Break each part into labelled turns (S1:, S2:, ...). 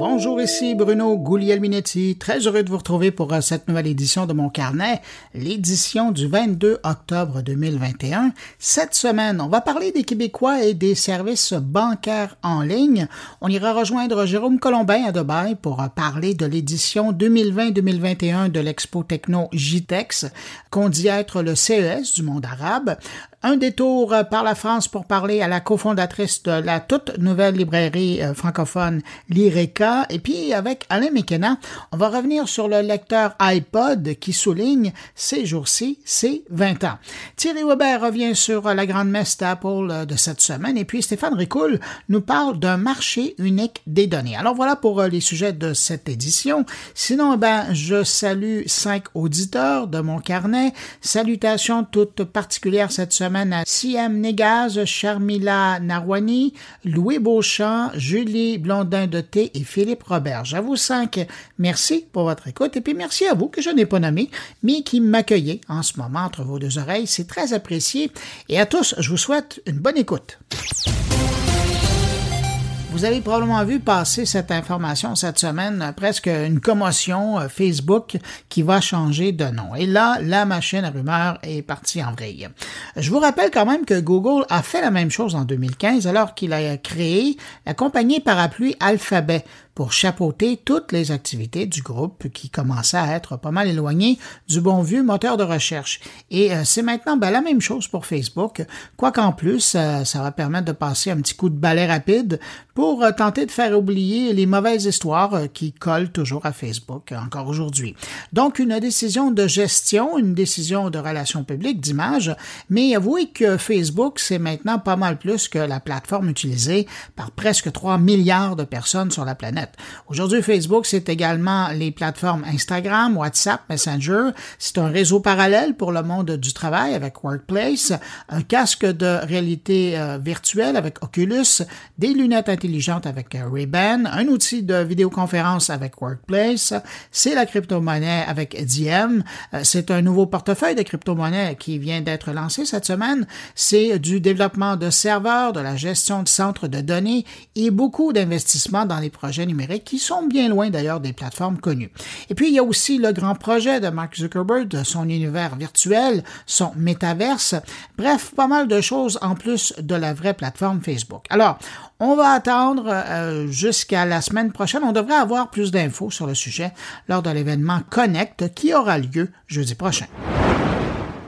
S1: Bonjour, ici Bruno Guglielminetti. Très heureux de vous retrouver pour cette nouvelle édition de mon carnet, l'édition du 22 octobre 2021. Cette semaine, on va parler des Québécois et des services bancaires en ligne. On ira rejoindre Jérôme Colombin à Dubaï pour parler de l'édition 2020-2021 de l'Expo Techno JTEX, qu'on dit être le CES du monde arabe. Un détour par la France pour parler à la cofondatrice de la toute nouvelle librairie francophone Lyreca. Et puis, avec Alain McKenna, on va revenir sur le lecteur iPod qui souligne ces jours-ci, c'est 20 ans. Thierry Weber revient sur la grande messe d'Apple de cette semaine. Et puis, Stéphane Ricoul nous parle d'un marché unique des données. Alors, voilà pour les sujets de cette édition. Sinon, je salue 5 auditeurs de mon carnet. Salutations toutes particulières cette semaine à Siem Negaz, Charmila Narwani, Louis Beauchamp, Julie Blondin de Thé et Philippe Robert. À vous 5, merci pour votre écoute et puis merci à vous que je n'ai pas nommé, mais qui m'accueillez en ce moment entre vos deux oreilles. C'est très apprécié et à tous, je vous souhaite une bonne écoute. Vous avez probablement vu passer cette information cette semaine, presque une commotion Facebook qui va changer de nom. Et là, la machine à rumeurs est partie en vrille. Je vous rappelle quand même que Google a fait la même chose en 2015 alors qu'il a créé la compagnie parapluie Alphabet pour chapeauter toutes les activités du groupe qui commençait à être pas mal éloigné du bon vieux moteur de recherche. Et c'est maintenant la même chose pour Facebook, quoiqu'en plus, ça va permettre de passer un petit coup de balai rapide pour tenter de faire oublier les mauvaises histoires qui collent toujours à Facebook encore aujourd'hui. Donc, une décision de gestion, une décision de relations publiques, d'image, mais avouez que Facebook, c'est maintenant pas mal plus que la plateforme utilisée par presque 3 milliards de personnes sur la planète. Aujourd'hui, Facebook, c'est également les plateformes Instagram, WhatsApp, Messenger. C'est un réseau parallèle pour le monde du travail avec Workplace, un casque de réalité virtuelle avec Oculus, des lunettes intelligentes avec Ray-Ban, un outil de vidéoconférence avec Workplace, c'est la crypto-monnaie avec Diem, c'est un nouveau portefeuille de crypto-monnaie qui vient d'être lancé cette semaine, c'est du développement de serveurs, de la gestion de centres de données et beaucoup d'investissements dans les projets numériques qui sont bien loin d'ailleurs des plateformes connues. Et puis, il y a aussi le grand projet de Mark Zuckerberg, de son univers virtuel, son métaverse. Bref, pas mal de choses en plus de la vraie plateforme Facebook. Alors, on va attendre jusqu'à la semaine prochaine. On devrait avoir plus d'infos sur le sujet lors de l'événement Connect qui aura lieu jeudi prochain.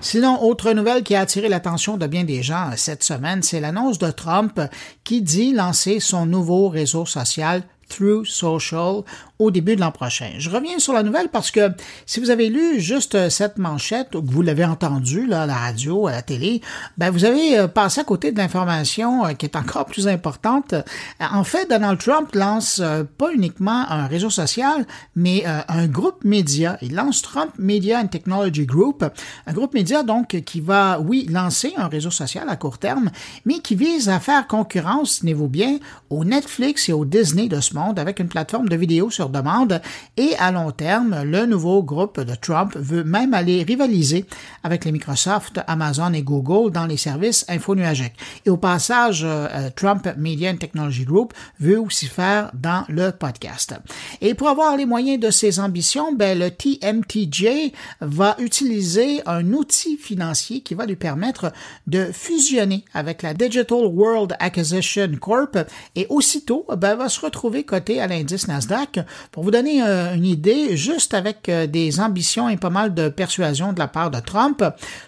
S1: Sinon, autre nouvelle qui a attiré l'attention de bien des gens cette semaine, c'est l'annonce de Trump qui dit lancer son nouveau réseau social Truth Social au début de l'an prochain. Je reviens sur la nouvelle parce que si vous avez lu juste cette manchette ou que vous l'avez entendue là, à la radio, à la télé, vous avez passé à côté de l'information qui est encore plus importante. En fait, Donald Trump lance pas uniquement un réseau social, mais un groupe média. Il lance Trump Media and Technology Group, un groupe média donc qui va, oui, lancer un réseau social à court terme, mais qui vise à faire concurrence, tenez-vous bien, au Netflix et au Disney de ce monde avec une plateforme de vidéo sur demande et à long terme, le nouveau groupe de Trump veut même aller rivaliser avec les Microsoft, Amazon et Google dans les services infonuagiques. Et au passage, Trump Media and Technology Group veut aussi faire dans le podcast. Et pour avoir les moyens de ses ambitions, le TMTJ va utiliser un outil financier qui va lui permettre de fusionner avec la Digital World Acquisition Corp et aussitôt va se retrouver coté à l'indice Nasdaq. Pour vous donner une idée, juste avec des ambitions et pas mal de persuasion de la part de Trump,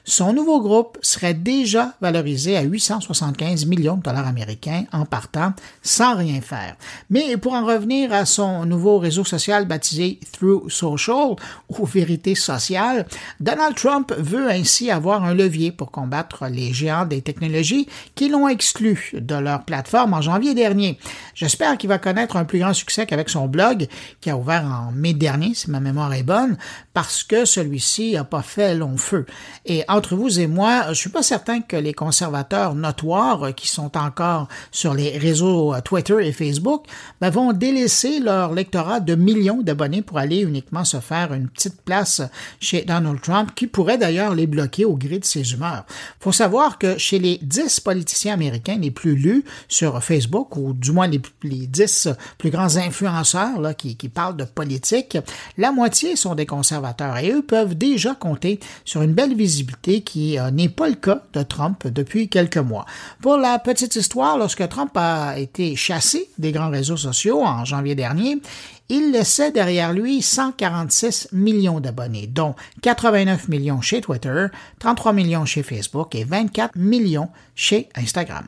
S1: son nouveau groupe serait déjà valorisé à 875 millions de dollars américains en partant sans rien faire. Mais pour en revenir à son nouveau réseau social baptisé Truth Social ou Vérité sociale, Donald Trump veut ainsi avoir un levier pour combattre les géants des technologies qui l'ont exclu de leur plateforme en janvier dernier. J'espère qu'il va connaître un plus grand succès qu'avec son blog qui a ouvert en mai dernier, si ma mémoire est bonne, parce que celui-ci n'a pas fait long feu. Et entre vous et moi, je suis pas certain que les conservateurs notoires qui sont encore sur les réseaux Twitter et Facebook vont délaisser leur lectorat de millions d'abonnés pour aller uniquement se faire une petite place chez Donald Trump, qui pourrait d'ailleurs les bloquer au gré de ses humeurs. Faut savoir que chez les 10 politiciens américains les plus lus sur Facebook, ou du moins les 10 plus grands influenceurs là, qui parlent de politique, la moitié sont des conservateurs et eux peuvent déjà compter sur une belle visibilité qui n'est pas le cas de Trump depuis quelques mois. Pour la petite histoire, lorsque Trump a été chassé des grands réseaux sociaux en janvier dernier, il laissait derrière lui 146 millions d'abonnés, dont 89 millions chez Twitter, 33 millions chez Facebook et 24 millions chez Instagram.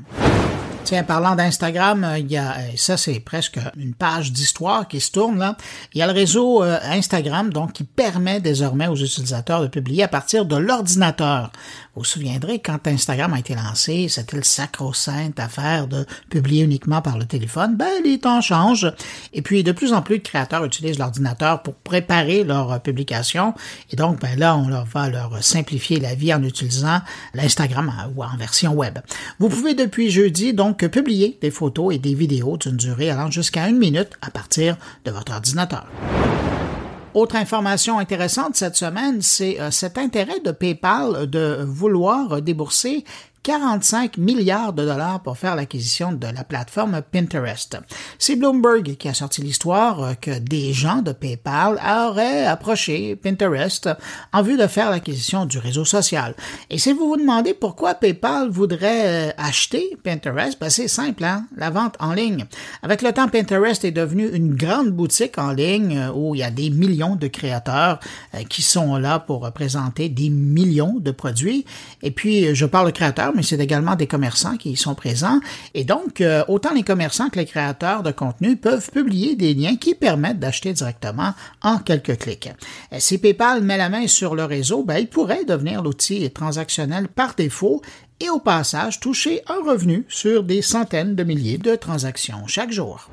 S1: Tiens, parlant d'Instagram, ça c'est presque une page d'histoire qui se tourne là. Il y a le réseau Instagram donc qui permet désormais aux utilisateurs de publier à partir de l'ordinateur. Vous vous souviendrez, quand Instagram a été lancé, c'était le sacro-sainte affaire de publier uniquement par le téléphone. Les temps changent. Et puis, de plus en plus de créateurs utilisent l'ordinateur pour préparer leur publication. Et donc, là, on va leur simplifier la vie en utilisant l'Instagram ou en version web. Vous pouvez depuis jeudi, donc, publier des photos et des vidéos d'une durée allant jusqu'à 1 minute à partir de votre ordinateur. Autre information intéressante cette semaine, c'est cet intérêt de PayPal de vouloir débourser 45 milliards de dollars pour faire l'acquisition de la plateforme Pinterest. C'est Bloomberg qui a sorti l'histoire que des gens de PayPal auraient approché Pinterest en vue de faire l'acquisition du réseau social. Et si vous vous demandez pourquoi PayPal voudrait acheter Pinterest, c'est simple, la vente en ligne. Avec le temps, Pinterest est devenu une grande boutique en ligne où il y a des millions de créateurs qui sont là pour présenter des millions de produits. Et puis, je parle de créateurs, mais c'est également des commerçants qui y sont présents. Et donc, autant les commerçants que les créateurs de contenu peuvent publier des liens qui permettent d'acheter directement en quelques clics. Si PayPal met la main sur le réseau, il pourrait devenir l'outil transactionnel par défaut et au passage toucher un revenu sur des centaines de milliers de transactions chaque jour.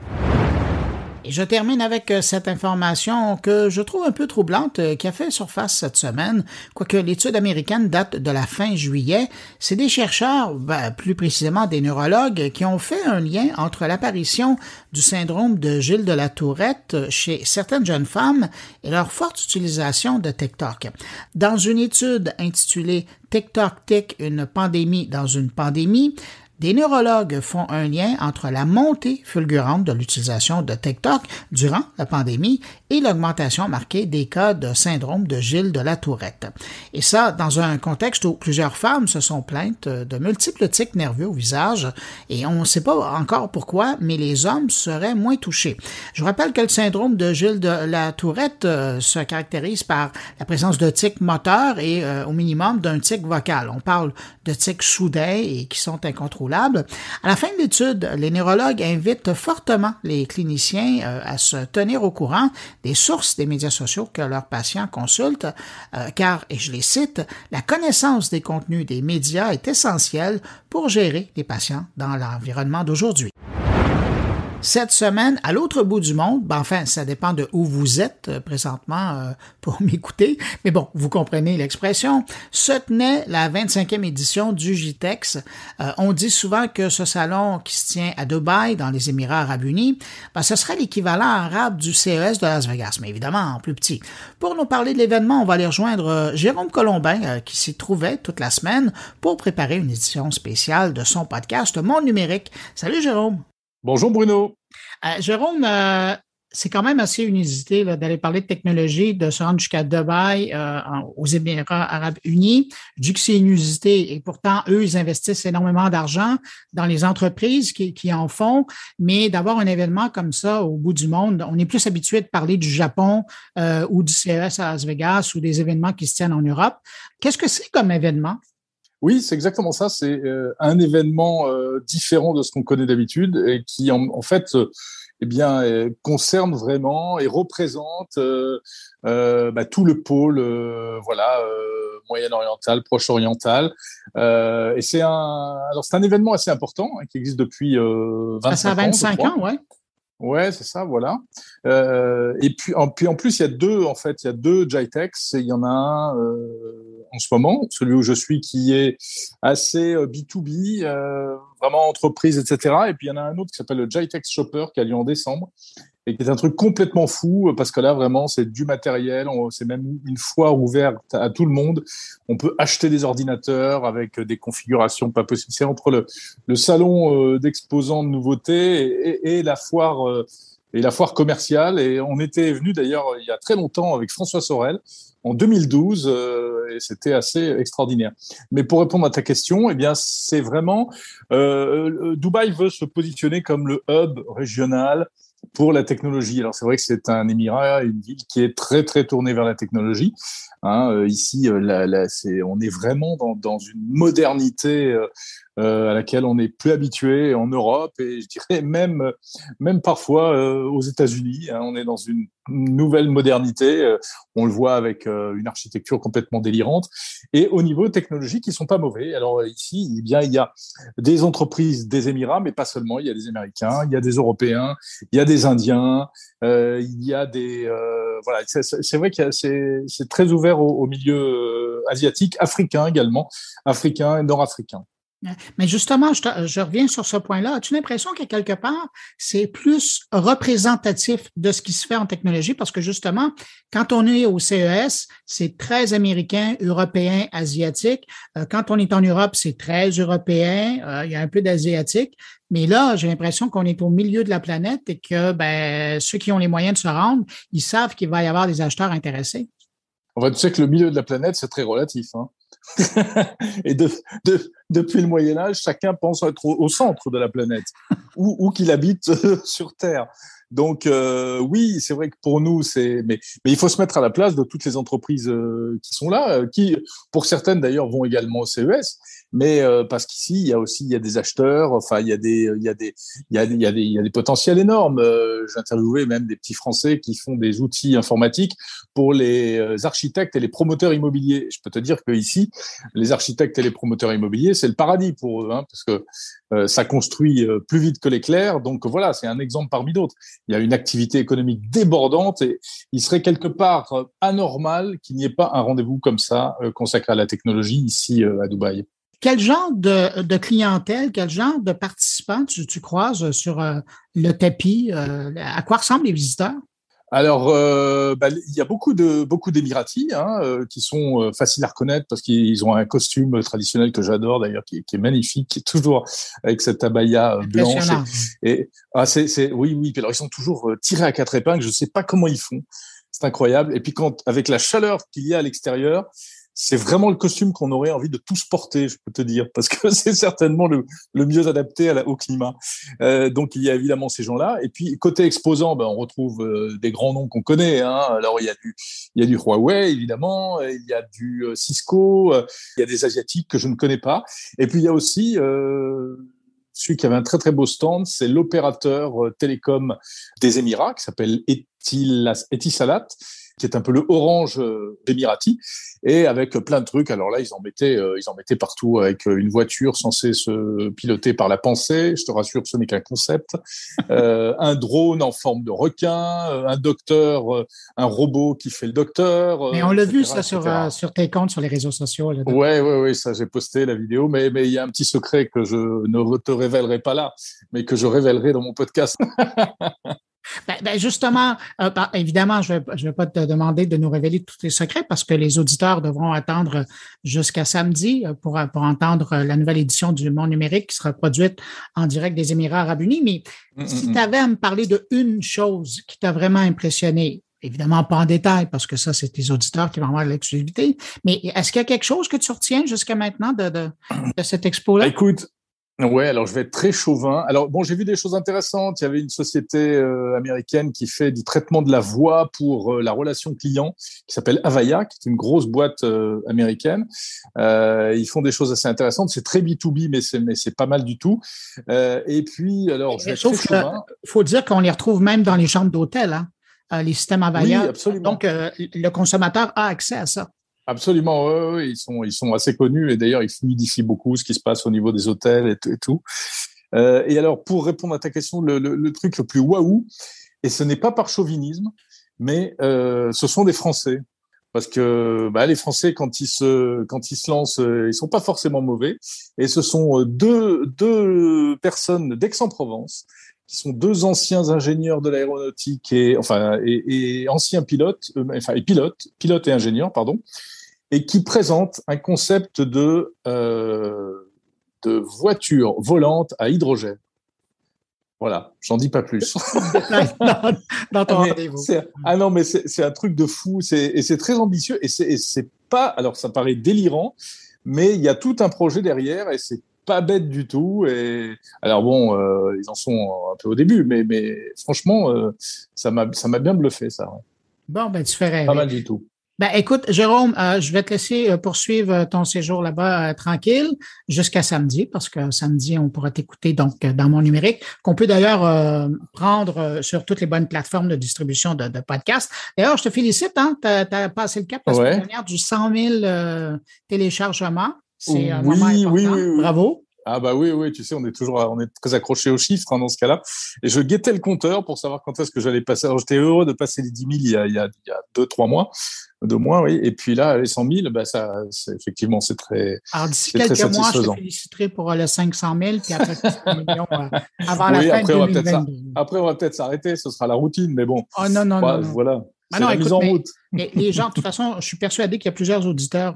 S1: Et je termine avec cette information que je trouve un peu troublante qui a fait surface cette semaine, quoique l'étude américaine date de la fin juillet. C'est des chercheurs, plus précisément des neurologues, qui ont fait un lien entre l'apparition du syndrome de Gilles de la Tourette chez certaines jeunes femmes et leur forte utilisation de TikTok. Dans une étude intitulée TikTok Tic, une pandémie dans une pandémie, des neurologues font un lien entre la montée fulgurante de l'utilisation de TikTok durant la pandémie et l'augmentation marquée des cas de syndrome de Gilles de la Tourette. Et ça, dans un contexte où plusieurs femmes se sont plaintes de multiples tics nerveux au visage, et on ne sait pas encore pourquoi, mais les hommes seraient moins touchés. Je vous rappelle que le syndrome de Gilles de la Tourette se caractérise par la présence de tics moteurs et au minimum d'un tic vocal. On parle de tics soudains et qui sont incontrôlables. À la fin de l'étude, les neurologues invitent fortement les cliniciens à se tenir au courant des sources des médias sociaux que leurs patients consultent, car, et je les cite, la connaissance des contenus des médias est essentielle pour gérer les patients dans l'environnement d'aujourd'hui. Cette semaine, à l'autre bout du monde, ça dépend de où vous êtes présentement pour m'écouter, mais bon, vous comprenez l'expression, se tenait la 25e édition du GITEX. On dit souvent que ce salon qui se tient à Dubaï, dans les Émirats arabes unis, ce serait l'équivalent arabe du CES de Las Vegas, mais évidemment en plus petit. Pour nous parler de l'événement, on va aller rejoindre Jérôme Colombin, qui s'y trouvait toute la semaine pour préparer une édition spéciale de son podcast Monde numérique. Salut Jérôme!
S2: Bonjour Bruno.
S1: Jérôme, c'est quand même assez inusité d'aller parler de technologie, de se rendre jusqu'à Dubaï, aux Émirats arabes unis. Je dis que c'est inusité et pourtant, eux, ils investissent énormément d'argent dans les entreprises qui en font, mais d'avoir un événement comme ça au bout du monde, on est plus habitué de parler du Japon ou du CES à Las Vegas ou des événements qui se tiennent en Europe. Qu'est-ce que c'est comme événement?
S2: Oui, c'est exactement ça. C'est un événement différent de ce qu'on connaît d'habitude et qui, en fait, concerne vraiment et représente tout le pôle, moyen-oriental, proche-oriental. Et c'est un événement assez important qui existe depuis 25 ans.
S1: Ça a 25 ans, oui.
S2: Ouais, c'est ça, voilà. Et puis en plus, il y a deux GITEX. Il y en a un en ce moment, celui où je suis, qui est assez B2B, vraiment entreprise, etc. Et puis il y en a un autre qui s'appelle le GITEX Shopper qui a lieu en décembre et qui est un truc complètement fou parce que là, vraiment, c'est du matériel. C'est même une foire ouverte à tout le monde. On peut acheter des ordinateurs avec des configurations pas possibles. C'est entre le salon d'exposants de nouveautés et la foire commerciale. Et on était venu d'ailleurs il y a très longtemps avec François Sorel en 2012 et c'était assez extraordinaire. Mais pour répondre à ta question, eh bien c'est vraiment Dubaï veut se positionner comme le hub régional pour la technologie. Alors c'est vrai que c'est un émirat, une ville qui est très très tournée vers la technologie. Ici, on est vraiment dans une modernité à laquelle on n'est plus habitué en Europe et je dirais même parfois aux États-Unis. On est dans une nouvelle modernité. On le voit avec une architecture complètement délirante. Et au niveau technologique, ils sont pas mauvais. Alors ici, eh bien, il y a des entreprises des Émirats, mais pas seulement. Il y a des Américains, il y a des Européens, il y a des Indiens, il y a des voilà. C'est vrai que c'est très ouvert au milieu asiatique, africain également, africain et nord-africain.
S1: Mais justement, je reviens sur ce point-là. As-tu l'impression que quelque part, c'est plus représentatif de ce qui se fait en technologie? Parce que justement, quand on est au CES, c'est très américain, européen, asiatique. Quand on est en Europe, c'est très européen. Il y a un peu d'asiatique. Mais là, j'ai l'impression qu'on est au milieu de la planète et que ceux qui ont les moyens de se rendre, ils savent qu'il va y avoir des acheteurs intéressés.
S2: En fait, tu sais que le milieu de la planète, c'est très relatif. Hein. Et depuis le Moyen-Âge, chacun pense être au centre de la planète, ou qu'il habite sur Terre. Donc oui, c'est vrai que pour nous, mais il faut se mettre à la place de toutes les entreprises qui sont là, qui, pour certaines d'ailleurs, vont également au CES. Mais parce qu'ici, il y a des acheteurs, enfin, il y a des potentiels énormes. J'ai interviewé même des petits Français qui font des outils informatiques pour les architectes et les promoteurs immobiliers. Je peux te dire que ici, les architectes et les promoteurs immobiliers, c'est le paradis pour eux, hein, parce que ça construit plus vite que l'éclair. Donc voilà, c'est un exemple parmi d'autres. Il y a une activité économique débordante et il serait quelque part anormal qu'il n'y ait pas un rendez-vous comme ça consacré à la technologie ici à Dubaï.
S1: Quel genre de clientèle, quel genre de participants tu croises sur le tapis? À quoi ressemblent les visiteurs?
S2: Alors, il y a beaucoup d'Émiratis qui sont faciles à reconnaître parce qu'ils ont un costume traditionnel que j'adore d'ailleurs, qui est magnifique, qui est toujours avec cette abaya blanche. Oui. Puis alors ils sont toujours tirés à quatre épingles. Je ne sais pas comment ils font. C'est incroyable. Et puis avec la chaleur qu'il y a à l'extérieur, c'est vraiment le costume qu'on aurait envie de tous porter, je peux te dire, parce que c'est certainement le mieux adapté au climat. Donc, il y a évidemment ces gens-là. Et puis, côté exposant, on retrouve des grands noms qu'on connaît. Hein. Alors, il y a du Huawei, évidemment. Il y a du Cisco. Il y a des Asiatiques que je ne connais pas. Et puis, il y a aussi celui qui avait un très, très beau stand, c'est l'opérateur télécom des Émirats, qui s'appelle Etisalat, qui est un peu le Orange émirati, et avec plein de trucs. Alors là, ils en mettaient partout avec une voiture censée se piloter par la pensée. Je te rassure, ce n'est qu'un concept. Un drone en forme de requin, un docteur, un robot qui fait le docteur.
S1: Mais on l'a vu ça sur tes comptes sur les réseaux sociaux. Là,
S2: ouais, ça j'ai posté la vidéo, mais il y a un petit secret que je ne te révélerai pas là, mais que je révélerai dans mon podcast.
S1: Justement, évidemment, je vais pas te demander de nous révéler tous les secrets parce que les auditeurs devront attendre jusqu'à samedi pour entendre la nouvelle édition du Monde numérique qui sera produite en direct des Émirats arabes unis. Mais si tu avais à me parler de une chose qui t'a vraiment impressionné, évidemment pas en détail parce que ça, c'est tes auditeurs qui vont avoir l'exclusivité, mais est-ce qu'il y a quelque chose que tu retiens jusqu'à maintenant de cette expo-là?
S2: Écoute, ouais, alors je vais être très chauvin. Alors bon, j'ai vu des choses intéressantes. Il y avait une société américaine qui fait du traitement de la voix pour la relation client, qui s'appelle Avaya, qui est une grosse boîte américaine. Ils font des choses assez intéressantes. C'est très B2B, mais c'est pas mal du tout. Et puis, alors, je vais être très chauvin.
S1: Faut dire qu'on les retrouve même dans les chambres d'hôtel, hein, les systèmes Avaya.
S2: Oui, absolument.
S1: Donc, le consommateur a accès à ça.
S2: Absolument, oui, ils sont assez connus et d'ailleurs ils fluidifient beaucoup ce qui se passe au niveau des hôtels et tout. Et alors, pour répondre à ta question, le truc le plus waouh, et ce n'est pas par chauvinisme, mais ce sont des Français. Parce que les Français, quand ils se lancent, ils sont pas forcément mauvais. Et ce sont deux personnes d'Aix-en-Provence, qui sont deux anciens ingénieurs de l'aéronautique et anciens pilotes, pilotes et ingénieurs, pardon, et qui présentent un concept de voiture volante à hydrogène. Voilà, j'en dis pas plus.
S1: Dans ton rendez-vous.
S2: Non, mais c'est un truc de fou, et c'est très ambitieux, et c'est pas, alors ça paraît délirant, mais il y a tout un projet derrière, et c'est pas bête du tout. Et alors bon, ils en sont un peu au début, mais franchement, ça m'a bien bluffé, ça. Ouais.
S1: Bon, tu fais rêver.
S2: Pas mal du tout.
S1: Écoute, Jérôme, je vais te laisser poursuivre ton séjour là-bas tranquille jusqu'à samedi, parce que samedi, on pourra t'écouter donc dans mon numérique, qu'on peut d'ailleurs prendre sur toutes les bonnes plateformes de distribution de podcasts. D'ailleurs, je te félicite, hein, tu as passé le cap la semaine dernière du 100 000 téléchargements. C'est un moment important. Oui. Bravo.
S2: Ah oui, tu sais, on est très accroché aux chiffres dans ce cas-là. Et je guettais le compteur pour savoir quand est-ce que j'allais passer. Alors, j'étais heureux de passer les 10 000 il y a 2-3 mois. 2 mois, oui. Et puis là, les 100 000, effectivement, c'est très.
S1: Alors, d'ici quelques mois, je te féliciterai pour le 500 000, puis après 1 million avant la fin de 2022.
S2: Après, on va peut-être s'arrêter. Ce sera la routine, mais bon.
S1: Oh non.
S2: Voilà.
S1: C'est la mise en route. Mais les gens, de toute façon, je suis persuadé qu'il y a plusieurs auditeurs,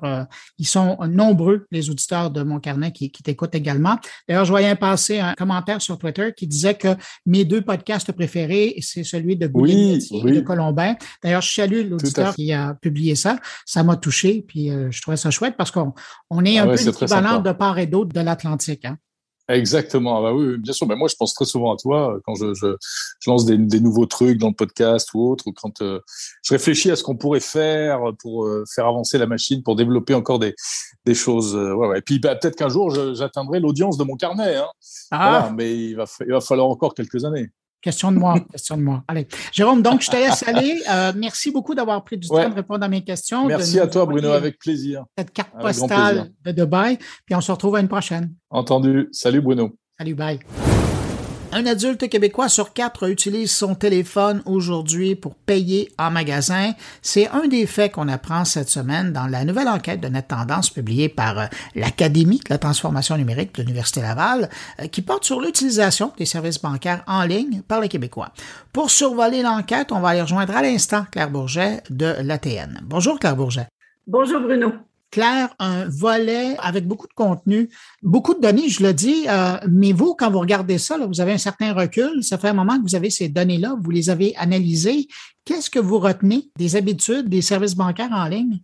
S1: ils sont nombreux, les auditeurs de Mon Carnet qui t'écoutent également. D'ailleurs, je voyais passer un commentaire sur Twitter qui disait que mes 2 podcasts préférés, c'est celui de Guglielminetti et de Colombin. D'ailleurs, je salue l'auditeur qui a publié ça. Ça m'a touché, puis je trouvais ça chouette parce qu'on est un peu l'équivalent de part et d'autre de l'Atlantique, hein.
S2: Exactement. Oui, bien sûr. Moi, je pense très souvent à toi quand je lance des nouveaux trucs dans le podcast ou autre, ou quand je réfléchis à ce qu'on pourrait faire pour faire avancer la machine, pour développer encore des choses. Et puis peut-être qu'un jour, j'atteindrai l'audience de Mon Carnet. Hein. Voilà, mais il va falloir encore quelques années.
S1: Question de moi. Allez. Jérôme, donc, je te laisse aller. Merci beaucoup d'avoir pris du temps de répondre à mes questions.
S2: Merci à toi, Bruno, avec plaisir.
S1: Cette carte postale de Dubaï. Puis on se retrouve à une prochaine.
S2: Entendu. Salut, Bruno.
S1: Salut, bye. Un adulte québécois sur 4 utilise son téléphone aujourd'hui pour payer en magasin. C'est un des faits qu'on apprend cette semaine dans la nouvelle enquête de Net Tendance publiée par l'Académie de la transformation numérique de l'Université Laval qui porte sur l'utilisation des services bancaires en ligne par les Québécois. Pour survoler l'enquête, on va aller rejoindre à l'instant Claire Bourget de l'ATN. Bonjour Claire Bourget.
S3: Bonjour Bruno.
S1: Claire, un volet avec beaucoup de contenu, beaucoup de données, je le dis, mais vous, quand vous regardez ça, là, vous avez un certain recul, ça fait un moment que vous avez ces données-là, vous les avez analysées. Qu'est-ce que vous retenez des habitudes des services bancaires en ligne?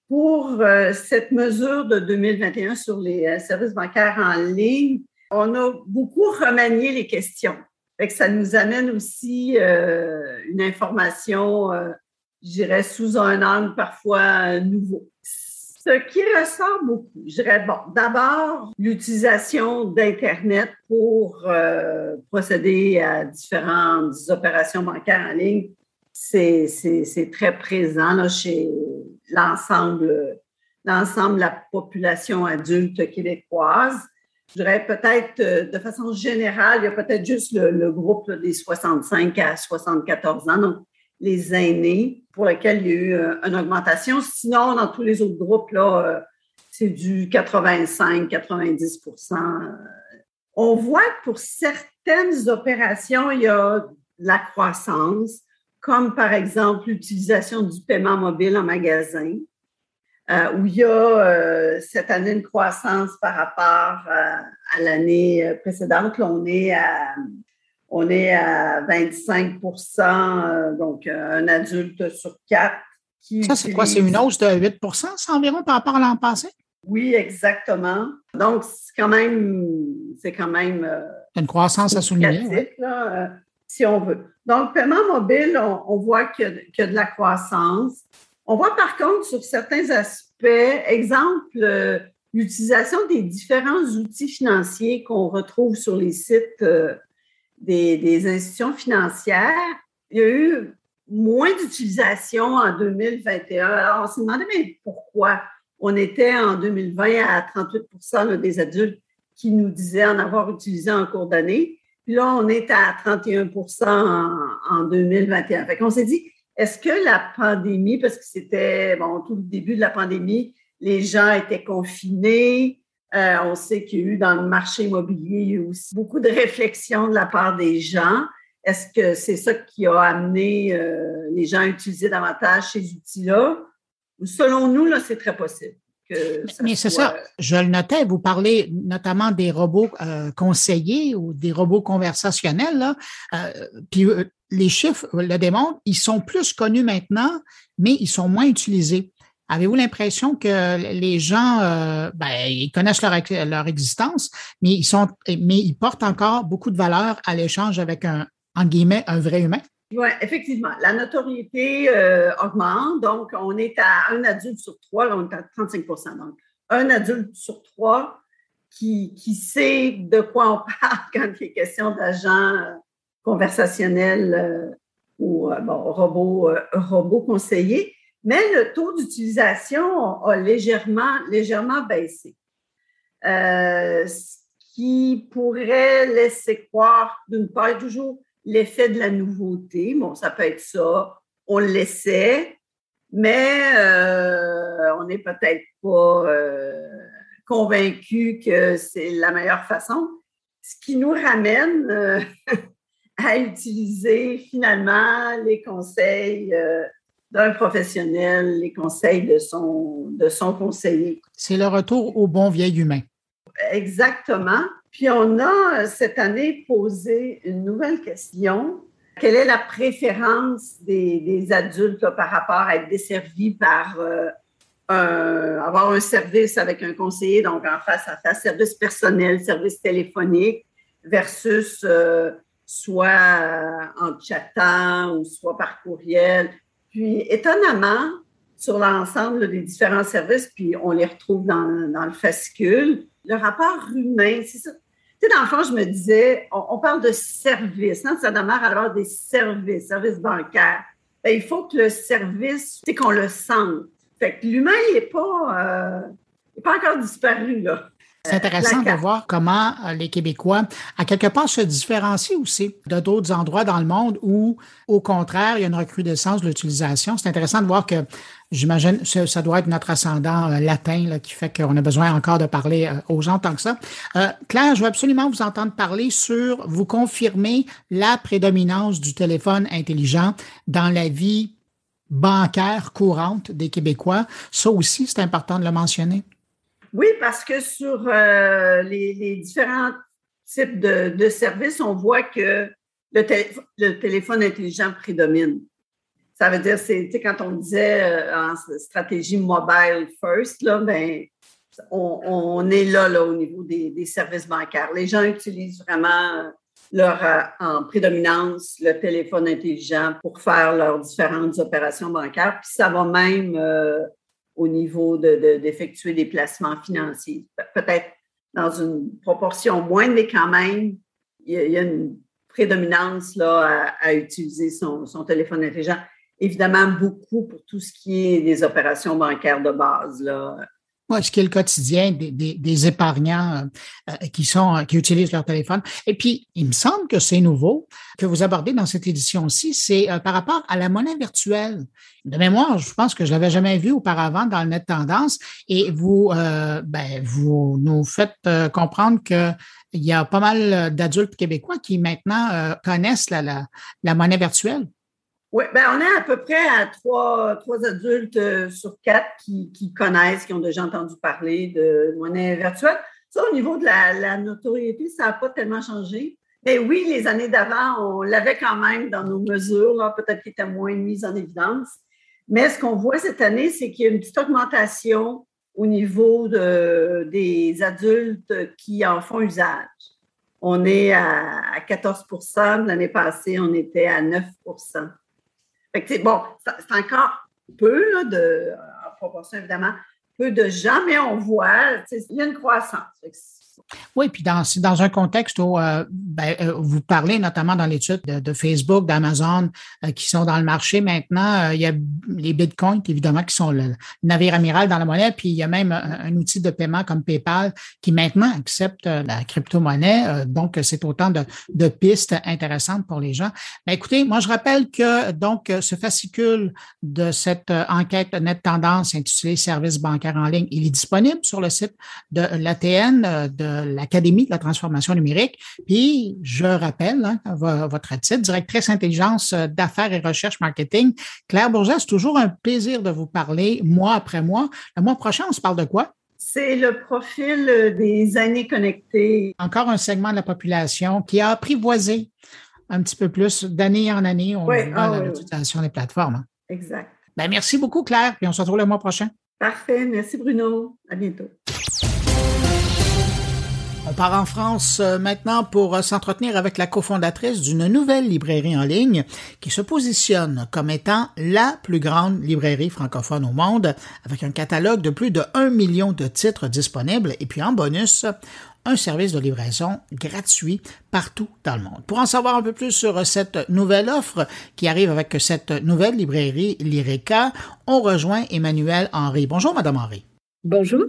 S3: Pour cette mesure de 2021 sur les services bancaires en ligne, on a beaucoup remanié les questions. Fait que ça nous amène aussi une information, je dirais, sous un angle parfois nouveau. Ce qui ressort beaucoup, je dirais, d'abord, l'utilisation d'Internet pour procéder à différentes opérations bancaires en ligne, c'est très présent là, chez l'ensemble de la population adulte québécoise. Je dirais peut-être, de façon générale, il y a peut-être juste le groupe là, des 65 à 74 ans, donc les aînés, pour lesquels il y a eu une augmentation. Sinon, dans tous les autres groupes, là, c'est du 85-90 %. On voit que pour certaines opérations, il y a de la croissance, comme par exemple l'utilisation du paiement mobile en magasin, où il y a cette année une croissance par rapport à l'année précédente. Là, on est à 25 %, donc un adulte sur 4.
S1: Ça, c'est quoi? C'est une hausse de 8 % c'est environ par rapport à l'an passé?
S3: Oui, exactement. Donc, c'est quand même
S1: une croissance à souligner.
S3: Là, si on veut. Donc, paiement mobile, on voit qu'il y a de la croissance. On voit par contre sur certains aspects, exemple, l'utilisation des différents outils financiers qu'on retrouve sur les sites des institutions financières. Il y a eu moins d'utilisation en 2021. Alors, on s'est demandé, mais pourquoi? On était en 2020 à 38 % des adultes qui nous disaient en avoir utilisé en cours d'année. Puis là, on est à 31% en 2021. Fait qu'on s'est dit, est-ce que la pandémie, parce que c'était tout le début de la pandémie, les gens étaient confinés. On sait qu'il y a eu dans le marché immobilier, il y a eu aussi beaucoup de réflexions de la part des gens. Est-ce que c'est ça qui a amené les gens à utiliser davantage ces outils-là? Selon nous, là, c'est très possible.
S1: Mais c'est ça, je le notais, vous parlez notamment des robots conseillers ou des robots conversationnels, là, puis les chiffres le démontrent, ils sont plus connus maintenant, mais ils sont moins utilisés. Avez-vous l'impression que les gens, ils connaissent leur existence, mais ils portent encore beaucoup de valeur à l'échange avec en guillemets, un vrai humain?
S3: Oui, effectivement. La notoriété augmente. Donc, on est à un adulte sur 3, là, on est à 35%. Donc, un adulte sur 3 qui sait de quoi on parle quand il est question d'agents conversationnels ou robots conseillers. Mais le taux d'utilisation a légèrement baissé. Ce qui pourrait laisser croire, d'une part, toujours l'effet de la nouveauté. Bon, ça peut être ça, on l'essaie, mais on n'est peut-être pas convaincu que c'est la meilleure façon. Ce qui nous ramène à utiliser finalement les conseils d'un professionnel, les conseils de son conseiller.
S1: C'est le retour au bon vieil humain.
S3: Exactement. Puis on a cette année posé une nouvelle question. Quelle est la préférence des adultes là, par rapport à être desservis par avoir un service avec un conseiller, donc en face à face, service personnel, service téléphonique, versus soit en chattant ou soit par courriel. Puis, étonnamment, sur l'ensemble des différents services, puis on les retrouve dans le fascicule, le rapport humain, c'est ça. Tu sais, dans le fond, je me disais, on parle de services, hein? Ça demeure à avoir des services bancaires. Bien, il faut que le service, tu sais, qu'on le sente. Fait que l'humain, il n'est pas encore disparu, là.
S1: C'est intéressant de voir comment les Québécois, à quelque part, se différencient aussi de d'autres endroits dans le monde où, au contraire, il y a une recrudescence de l'utilisation. C'est intéressant de voir que, j'imagine, ça doit être notre ascendant latin là, qui fait qu'on a besoin encore de parler aux gens tant que ça. Claire, je veux absolument vous entendre parler sur, vous confirmer la prédominance du téléphone intelligent dans la vie bancaire courante des Québécois. Ça aussi, c'est important de le mentionner.
S3: Oui, parce que sur les différents types de services, on voit que le téléphone intelligent prédomine. Ça veut dire, c'est, tu sais, quand on disait en stratégie mobile first, là, ben, on est là au niveau des services bancaires. Les gens utilisent vraiment en prédominance le téléphone intelligent pour faire leurs différentes opérations bancaires. Puis ça va même au niveau d'effectuer des placements financiers. Peut-être dans une proportion moindre, mais quand même, il y a une prédominance là, à utiliser son téléphone intelligent. Évidemment, beaucoup pour tout ce qui est des opérations bancaires de base, là.
S1: Oui, ce qui est le quotidien des épargnants qui utilisent leur téléphone. Et puis, il me semble que c'est nouveau que vous abordez dans cette édition-ci, c'est par rapport à la monnaie virtuelle. De mémoire, je pense que je l'avais jamais vu auparavant dans le Net Tendance et vous nous faites comprendre que il y a pas mal d'adultes québécois qui maintenant connaissent la monnaie virtuelle.
S3: Oui, bien, on est à peu près à trois adultes sur 4 qui connaissent, qui ont déjà entendu parler de monnaie virtuelle. Ça, au niveau de la notoriété, ça n'a pas tellement changé. Mais oui, les années d'avant, on l'avait quand même dans nos mesures, là, peut-être qu'il était moins mis en évidence. Mais ce qu'on voit cette année, c'est qu'il y a une petite augmentation au niveau des adultes qui en font usage. On est à 14 %. L'année passée, on était à 9 %. Fait que, bon, c'est encore peu, là, en proportion évidemment, peu de gens, mais on voit, il y a une croissance.
S1: Oui, puis c'est dans un contexte où vous parlez notamment dans l'étude de Facebook, d'Amazon, qui sont dans le marché maintenant. Il y a les bitcoins, évidemment, qui sont le navire amiral dans la monnaie, puis il y a même un outil de paiement comme PayPal qui maintenant accepte la crypto-monnaie. Donc, c'est autant de pistes intéressantes pour les gens. Mais écoutez, moi, je rappelle que donc ce fascicule de cette enquête Net Tendance intitulée Services bancaires en ligne, il est disponible sur le site de l'ATN, de l'Académie de la transformation numérique. Puis, je rappelle votre titre, directrice intelligence d'affaires et recherche marketing. Claire Bourget, c'est toujours un plaisir de vous parler mois après mois. Le mois prochain, on se parle de quoi?
S3: C'est le profil des années connectées.
S1: Encore un segment de la population qui a apprivoisé un petit peu plus d'année en année. On voit l'utilisation des plateformes.
S3: Exact.
S1: Ben, merci beaucoup, Claire, puis on se retrouve le mois prochain.
S3: Parfait. Merci, Bruno. À bientôt.
S1: On part en France maintenant pour s'entretenir avec la cofondatrice d'une nouvelle librairie en ligne qui se positionne comme étant la plus grande librairie francophone au monde, avec un catalogue de plus de 1 million de titres disponibles et puis en bonus, un service de livraison gratuit partout dans le monde. Pour en savoir un peu plus sur cette nouvelle offre qui arrive avec cette nouvelle librairie Lyrica, on rejoint Emmanuelle Henry. Bonjour, Madame Henry.
S4: Bonjour.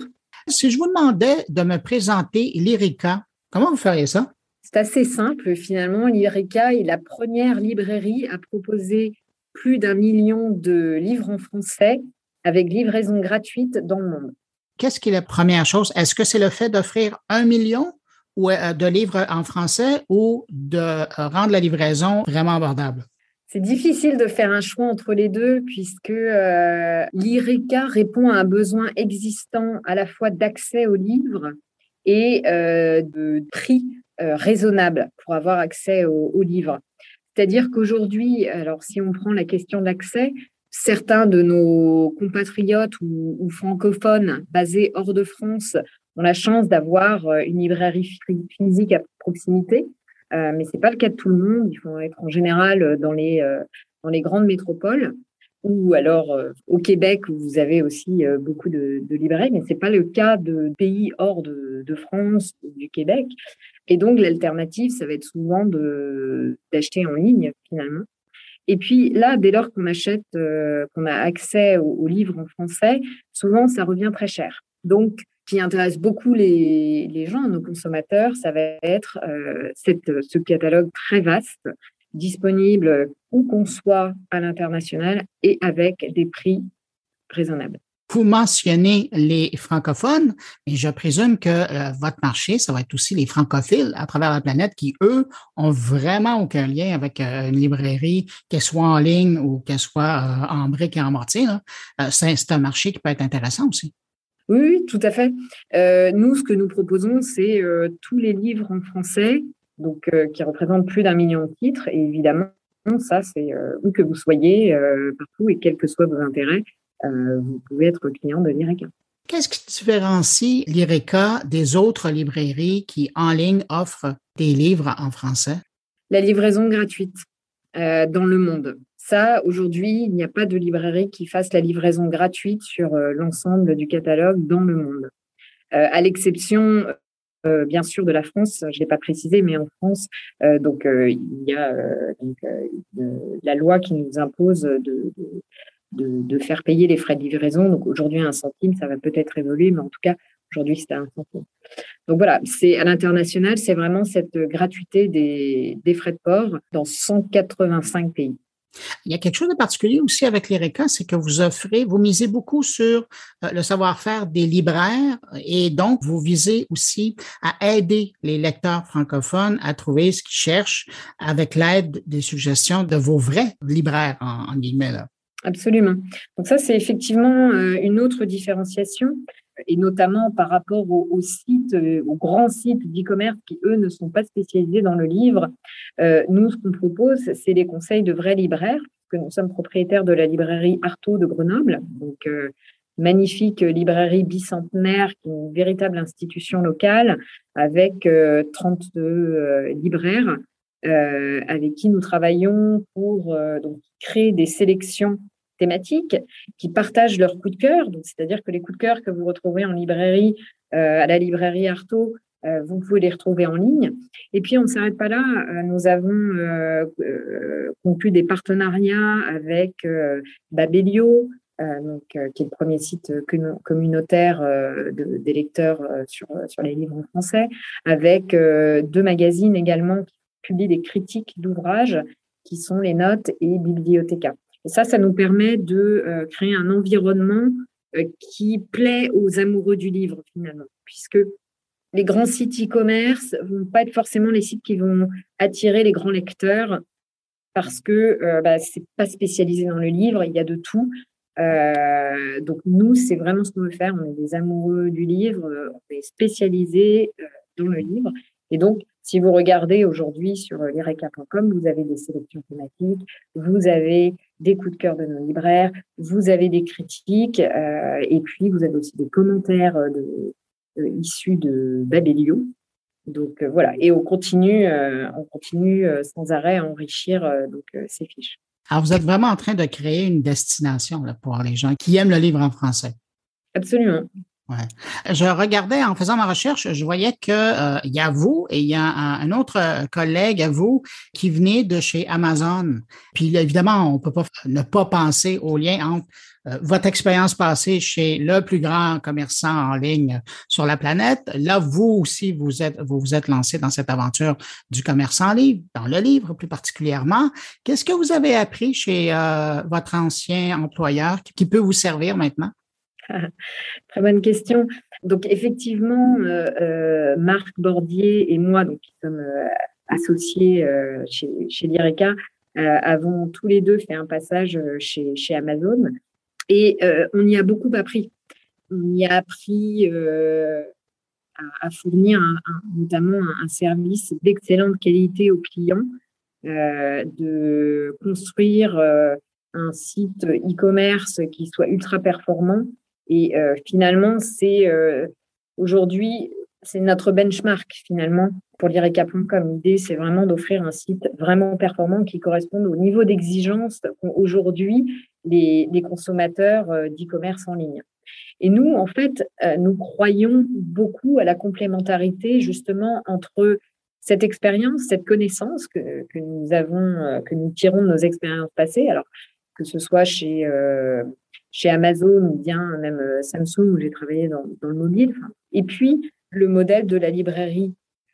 S1: Si je vous demandais de me présenter Lyrica, comment vous feriez ça?
S4: C'est assez simple. Finalement, Lyrica est la première librairie à proposer plus d'1 million de livres en français avec livraison gratuite dans le monde.
S1: Qu'est-ce qui est la première chose? Est-ce que c'est le fait d'offrir 1 million de livres en français ou de rendre la livraison vraiment abordable?
S4: C'est difficile de faire un choix entre les deux puisque Lyrica répond à un besoin existant à la fois d'accès aux livres et de prix raisonnable pour avoir accès aux livres. C'est-à-dire qu'aujourd'hui, alors si on prend la question de l'accès, certains de nos compatriotes ou francophones basés hors de France ont la chance d'avoir une librairie physique à proximité. Mais ce n'est pas le cas de tout le monde. Il faut être en général dans les grandes métropoles ou alors au Québec où vous avez aussi beaucoup de librairies, mais ce n'est pas le cas de pays hors de France ou du Québec. Et donc, l'alternative, ça va être souvent d'acheter en ligne finalement. Et puis là, dès lors qu'on achète, qu'on a accès aux livres en français, souvent, ça revient très cher. Donc, ce qui intéresse beaucoup les gens, nos consommateurs, ça va être ce catalogue très vaste, disponible où qu'on soit à l'international et avec des prix raisonnables.
S1: Vous mentionnez les francophones, mais je présume que votre marché, ça va être aussi les francophiles à travers la planète qui, eux, ont vraiment aucun lien avec une librairie, qu'elle soit en ligne ou qu'elle soit en briques et en mortier. C'est un marché qui peut être intéressant aussi.
S4: Oui, tout à fait. Nous, ce que nous proposons, c'est tous les livres en français, donc qui représentent plus d'1 million de titres. Et évidemment, ça, c'est où que vous soyez, partout et quels que soient vos intérêts, vous pouvez être client de Lyrica.
S1: Qu'est-ce qui différencie Lyrica des autres librairies qui, en ligne, offrent des livres en français?
S4: La livraison gratuite dans le monde. Ça, aujourd'hui, il n'y a pas de librairie qui fasse la livraison gratuite sur l'ensemble du catalogue dans le monde. À l'exception, bien sûr, de la France, je ne l'ai pas précisé, mais en France, il y a la loi qui nous impose de faire payer les frais de livraison. Donc aujourd'hui, 1 centime, ça va peut-être évoluer, mais en tout cas, aujourd'hui, c'était 1 centime. Donc voilà, c'est à l'international, c'est vraiment cette gratuité des frais de port dans 185 pays.
S1: Il y a quelque chose de particulier aussi avec Lyrica, c'est que vous misez beaucoup sur le savoir-faire des libraires et donc vous visez aussi à aider les lecteurs francophones à trouver ce qu'ils cherchent avec l'aide des suggestions de vos vrais libraires, en guillemets, là.
S4: Absolument. Donc ça, c'est effectivement une autre différenciation et notamment par rapport aux sites, aux grands sites d'e-commerce qui, eux, ne sont pas spécialisés dans le livre. Nous, ce qu'on propose, c'est les conseils de vrais libraires, puisque nous sommes propriétaires de la librairie Artaud de Grenoble, donc magnifique librairie bicentenaire qui est une véritable institution locale avec 32 libraires avec qui nous travaillons pour donc créer des sélections thématiques qui partagent leurs coups de cœur. Donc, c'est-à-dire que les coups de cœur que vous retrouvez en librairie, à la librairie Artaud, vous pouvez les retrouver en ligne. Et puis, on ne s'arrête pas là. Nous avons conclu des partenariats avec Babelio, qui est le premier site communautaire des lecteurs sur les livres en français, avec 2 magazines également qui publient des critiques d'ouvrages qui sont Les Notes et Bibliothéca. Et ça nous permet de créer un environnement qui plaît aux amoureux du livre finalement, puisque les grands sites e-commerce vont pas être forcément les sites qui vont attirer les grands lecteurs parce que c'est pas spécialisé dans le livre, il y a de tout. Donc nous, c'est vraiment ce qu'on veut faire. On est des amoureux du livre, on est spécialisés dans le livre. Et donc, si vous regardez aujourd'hui sur lireka.com, vous avez des sélections thématiques, vous avez des coups de cœur de nos libraires, vous avez des critiques, et puis vous avez aussi des commentaires issus de Babelio. Donc voilà, et on continue sans arrêt à enrichir ces fiches.
S1: Alors, vous êtes vraiment en train de créer une destination là, pour les gens qui aiment le livre en français.
S4: Absolument.
S1: Ouais. Je regardais en faisant ma recherche, je voyais que il y a vous et il y a un autre collègue à vous qui venait de chez Amazon. Puis évidemment, on peut pas ne pas penser au lien entre votre expérience passée chez le plus grand commerçant en ligne sur la planète. Là, vous aussi, vous vous êtes lancé dans cette aventure du commerce en ligne, dans le livre plus particulièrement. Qu'est-ce que vous avez appris chez votre ancien employeur qui peut vous servir maintenant?
S4: Très bonne question. Donc, effectivement, Marc Bordier et moi, donc, qui sommes associés chez Lireka, avons tous les deux fait un passage chez Amazon et on y a beaucoup appris. On y a appris à fournir notamment un service d'excellente qualité aux clients, de construire un site e-commerce qui soit ultra performant. Et finalement, aujourd'hui, c'est notre benchmark finalement pour lireka.com. L'idée, c'est vraiment d'offrir un site vraiment performant qui corresponde au niveau d'exigence qu'ont aujourd'hui les consommateurs d'e-commerce en ligne. Et nous, en fait, nous croyons beaucoup à la complémentarité justement entre cette expérience, cette connaissance que nous avons, que nous tirons de nos expériences passées, alors que ce soit chez Amazon ou bien même Samsung où j'ai travaillé dans le mobile. Et puis, le modèle de la librairie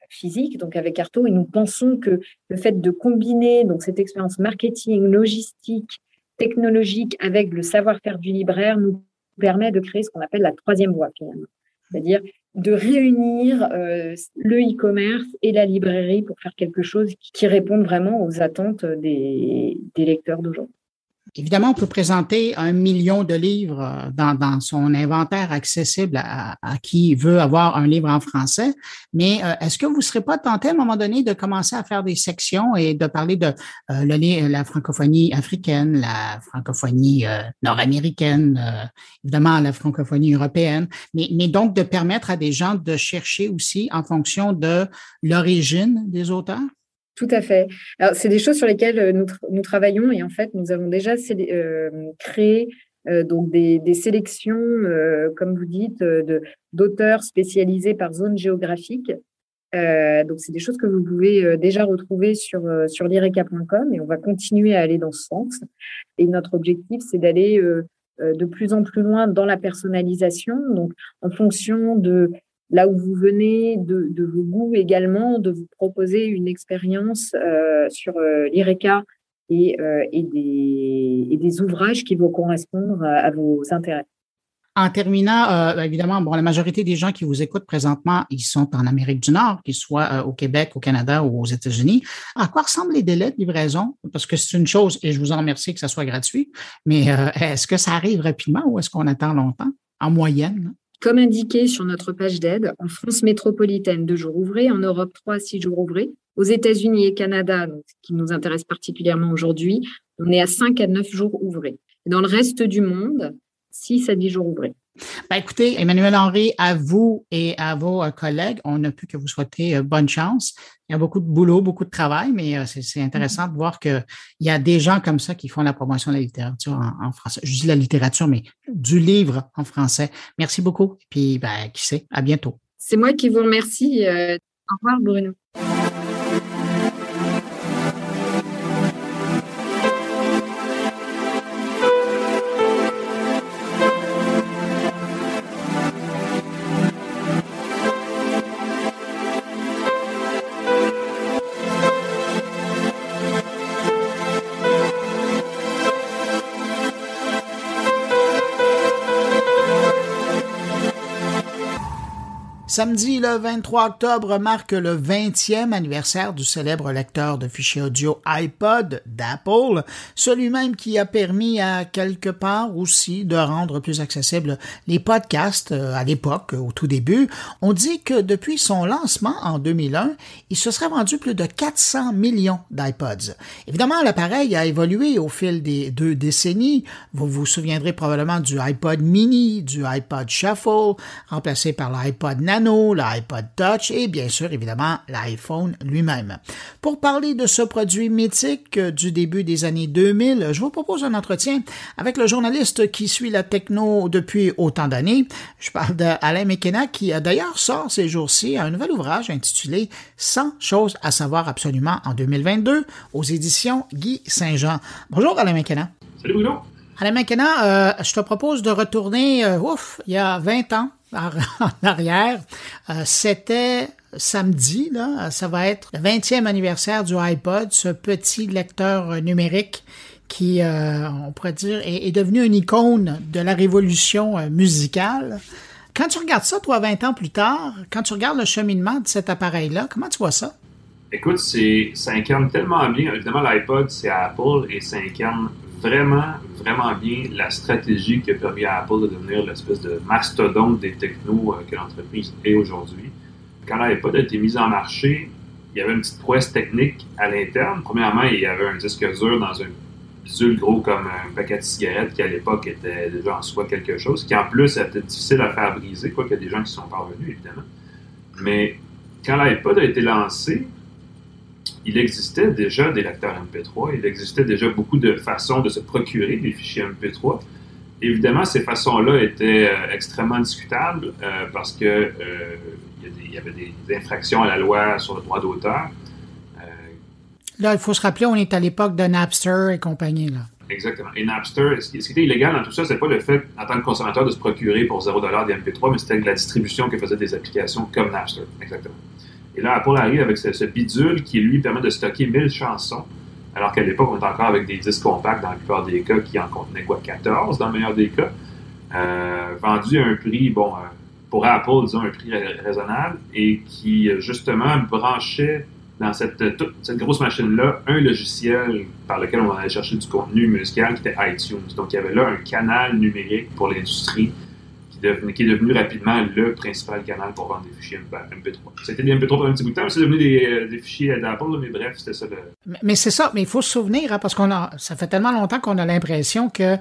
S4: physique, donc avec Artaud, et nous pensons que le fait de combiner donc cette expérience marketing, logistique, technologique avec le savoir-faire du libraire nous permet de créer ce qu'on appelle la troisième voie finalement. C'est-à-dire de réunir le e-commerce et la librairie pour faire quelque chose qui réponde vraiment aux attentes des lecteurs d'aujourd'hui.
S1: Évidemment, on peut présenter 1 million de livres dans son inventaire accessible à qui veut avoir un livre en français, mais est-ce que vous ne serez pas tenté à un moment donné de commencer à faire des sections et de parler de la francophonie africaine, la francophonie nord-américaine, évidemment la francophonie européenne, mais donc de permettre à des gens de chercher aussi en fonction de l'origine des auteurs?
S4: Tout à fait. Alors, c'est des choses sur lesquelles nous travaillons et en fait, nous avons déjà créé donc des sélections, comme vous dites, d'auteurs spécialisés par zone géographique. Donc, c'est des choses que vous pouvez déjà retrouver sur lireka.com et on va continuer à aller dans ce sens. Et notre objectif, c'est d'aller de plus en plus loin dans la personnalisation, donc en fonction de là où vous venez, de vos goûts également, de vous proposer une expérience sur Lireka et des ouvrages qui vont correspondre à vos intérêts.
S1: En terminant, évidemment, la majorité des gens qui vous écoutent présentement, ils sont en Amérique du Nord, qu'ils soient au Québec, au Canada ou aux États-Unis. À quoi ressemblent les délais de livraison? Parce que c'est une chose, et je vous en remercie que ça soit gratuit, mais est-ce que ça arrive rapidement ou est-ce qu'on attend longtemps, en moyenne?
S4: Comme indiqué sur notre page d'aide, en France métropolitaine, 2 jours ouvrés, en Europe, 3 à 6 jours ouvrés, aux États-Unis et Canada, donc, qui nous intéresse particulièrement aujourd'hui, on est à 5 à 9 jours ouvrés. Et dans le reste du monde, 6 à 10 jours ouvrés.
S1: Écoutez, Emmanuelle Henry, à vous et à vos collègues, on ne peut que vous souhaiter bonne chance. Il y a beaucoup de boulot, beaucoup de travail, mais c'est intéressant de voir qu'il y a des gens comme ça qui font la promotion de la littérature en français. Je dis la littérature, mais du livre en français. Merci beaucoup. Puis, qui sait, à bientôt.
S4: C'est moi qui vous remercie. Au revoir, Bruno.
S1: Samedi, le 23 octobre, marque le 20e anniversaire du célèbre lecteur de fichiers audio iPod d'Apple, celui même qui a permis à quelque part aussi de rendre plus accessibles les podcasts à l'époque, au tout début. On dit que depuis son lancement en 2001, il se serait vendu plus de 400 millions d'iPods. Évidemment, l'appareil a évolué au fil des 2 décennies. Vous vous souviendrez probablement du iPod mini, du iPod Shuffle, remplacé par l'iPod Nano, l'iPod Touch et bien sûr, évidemment, l'iPhone lui-même. Pour parler de ce produit mythique du début des années 2000, je vous propose un entretien avec le journaliste qui suit la techno depuis autant d'années. Je parle d'Alain McKenna qui d'ailleurs sort ces jours-ci un nouvel ouvrage intitulé « 100 choses à savoir absolument en 2022 » aux éditions Guy Saint-Jean. Bonjour Alain McKenna.
S5: Salut Bruno.
S1: Alain McKenna, je te propose de retourner, il y a 20 ans, en arrière. C'était samedi, là, ça va être le 20e anniversaire du iPod, ce petit lecteur numérique qui, on pourrait dire, est devenu une icône de la révolution musicale. Quand tu regardes ça, toi, 20 ans plus tard, quand tu regardes le cheminement de cet appareil-là, comment tu vois ça?
S5: Écoute, ça incarne tellement bien. Évidemment, l'iPod, c'est à Apple et ça incarne vraiment bien la stratégie qui a permis à Apple de devenir l'espèce de mastodonte des technos que l'entreprise est aujourd'hui. Quand l'iPod a été mis en marché, il y avait une petite prouesse technique à l'interne. Premièrement, il y avait un disque dur dans un bidule gros comme un paquet de cigarettes qui, à l'époque, était déjà en soi quelque chose, qui, en plus, était difficile à faire briser, quoi qu'il y a des gens qui sont parvenus, évidemment. Mais quand l'iPod a été lancé, il existait déjà des lecteurs MP3, il existait déjà beaucoup de façons de se procurer des fichiers MP3. Évidemment, ces façons-là étaient extrêmement discutables parce que il y avait des infractions à la loi sur le droit d'auteur.
S1: Là, il faut se rappeler, on est à l'époque de Napster et compagnie, là.
S5: Exactement. Et Napster, ce qui était illégal dans tout ça, c'est pas le fait, en tant que consommateur, de se procurer pour $0 des MP3, mais c'était la distribution que faisaient des applications comme Napster. Exactement. Et là, Apple arrive avec ce bidule qui, lui, permet de stocker 1000 chansons, alors qu'à l'époque, on était encore avec des disques compacts dans la plupart des cas qui en contenaient 14 dans le meilleur des cas, vendu à un prix, pour Apple, disons, un prix raisonnable, et qui, justement, branchait dans cette grosse machine-là un logiciel par lequel on allait chercher du contenu musical qui était iTunes. Donc, il y avait là un canal numérique pour l'industrie qui est devenu rapidement le principal canal pour vendre des fichiers MP3. C'était des MP3 pour un petit bout de temps, mais c'est devenu des fichiers d'Apple, mais bref, c'était ça.
S1: Mais c'est ça, mais il faut se souvenir, hein, parce ça fait tellement longtemps qu'on a l'impression que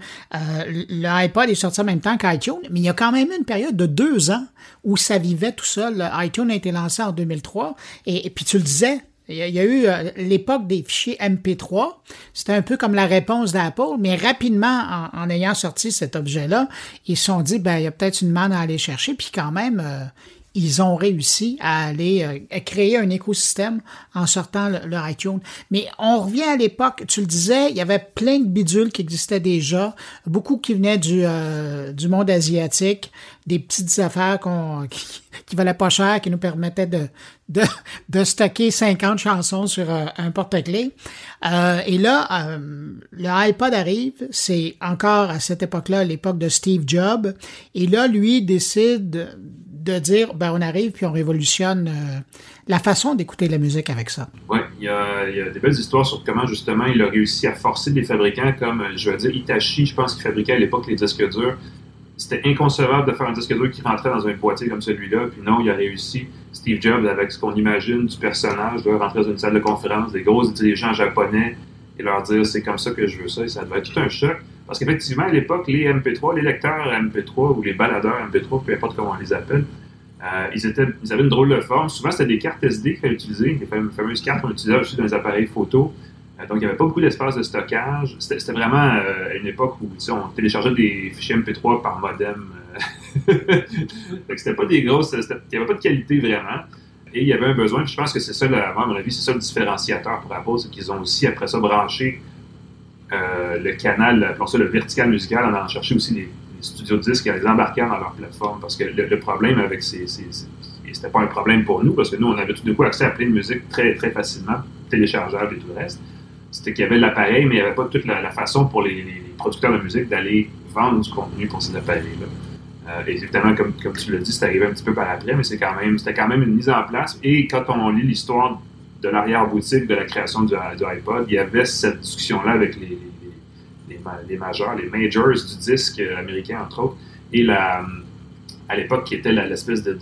S1: l'iPod est sorti en même temps qu'iTunes, mais il y a quand même eu une période de 2 ans où ça vivait tout seul. iTunes a été lancé en 2003, et puis tu le disais, il y a eu l'époque des fichiers MP3. C'était un peu comme la réponse d'Apple, mais rapidement, en ayant sorti cet objet-là, ils se sont dit, il y a peut-être une manne à aller chercher, puis quand même, ils ont réussi à aller créer un écosystème en sortant leur iTunes. Mais on revient à l'époque, tu le disais, il y avait plein de bidules qui existaient déjà, beaucoup qui venaient du monde asiatique, des petites affaires qui valaient pas cher, qui nous permettaient de stocker 50 chansons sur un porte-clés. Et là, le iPod arrive, c'est encore à cette époque-là, l'époque de Steve Jobs, et là, lui, décide de dire, on arrive puis on révolutionne la façon d'écouter la musique avec ça.
S5: Oui, il y a des belles histoires sur comment, justement, il a réussi à forcer des fabricants comme, je veux dire, Hitachi, je pense qu'il fabriquait à l'époque les disques durs. C'était inconcevable de faire un disque dur qui rentrait dans un boîtier comme celui-là, puis non, il a réussi. Steve Jobs, avec ce qu'on imagine du personnage, doit rentrer dans une salle de conférence, des gros dirigeants japonais, et leur dire, c'est comme ça que je veux ça, et ça devait être tout un choc. Parce qu'effectivement, à l'époque, les MP3, les lecteurs MP3 ou les baladeurs MP3, peu importe comment on les appelle, ils avaient une drôle de forme. Souvent, c'était des cartes SD qu'il fallait utiliser, des fameuses cartes qu'on utilisait aussi dans les appareils photo. Donc, il n'y avait pas beaucoup d'espace de stockage. C'était vraiment une époque où on téléchargeait des fichiers MP3 par modem Fait que c'était pas des grosses... Il n'y avait pas de qualité vraiment. Et il y avait un besoin, puis je pense que c'est ça, à mon avis, c'est ça le différenciateur pour Apple, c'est qu'ils ont aussi, après ça, branché le canal, appelons ça le vertical musical, en allant chercher aussi les studios de disques et à les embarquer dans leur plateforme. Parce que le problème avec c'était pas un problème pour nous, parce que nous, on avait tout d'un coup accès à plein de musique très, très facilement, téléchargeable et tout le reste. C'était qu'il y avait l'appareil, mais il n'y avait pas toute la façon pour les producteurs de musique d'aller vendre du contenu pour ces appareils-là. Et évidemment, comme tu l'as dit, c'est arrivé un petit peu par après, mais c'était quand même une mise en place. Et quand on lit l'histoire de l'arrière-boutique de la création du iPod, il y avait cette discussion-là avec les majors, les majors du disque américain, entre autres, et à l'époque, qui était l'espèce de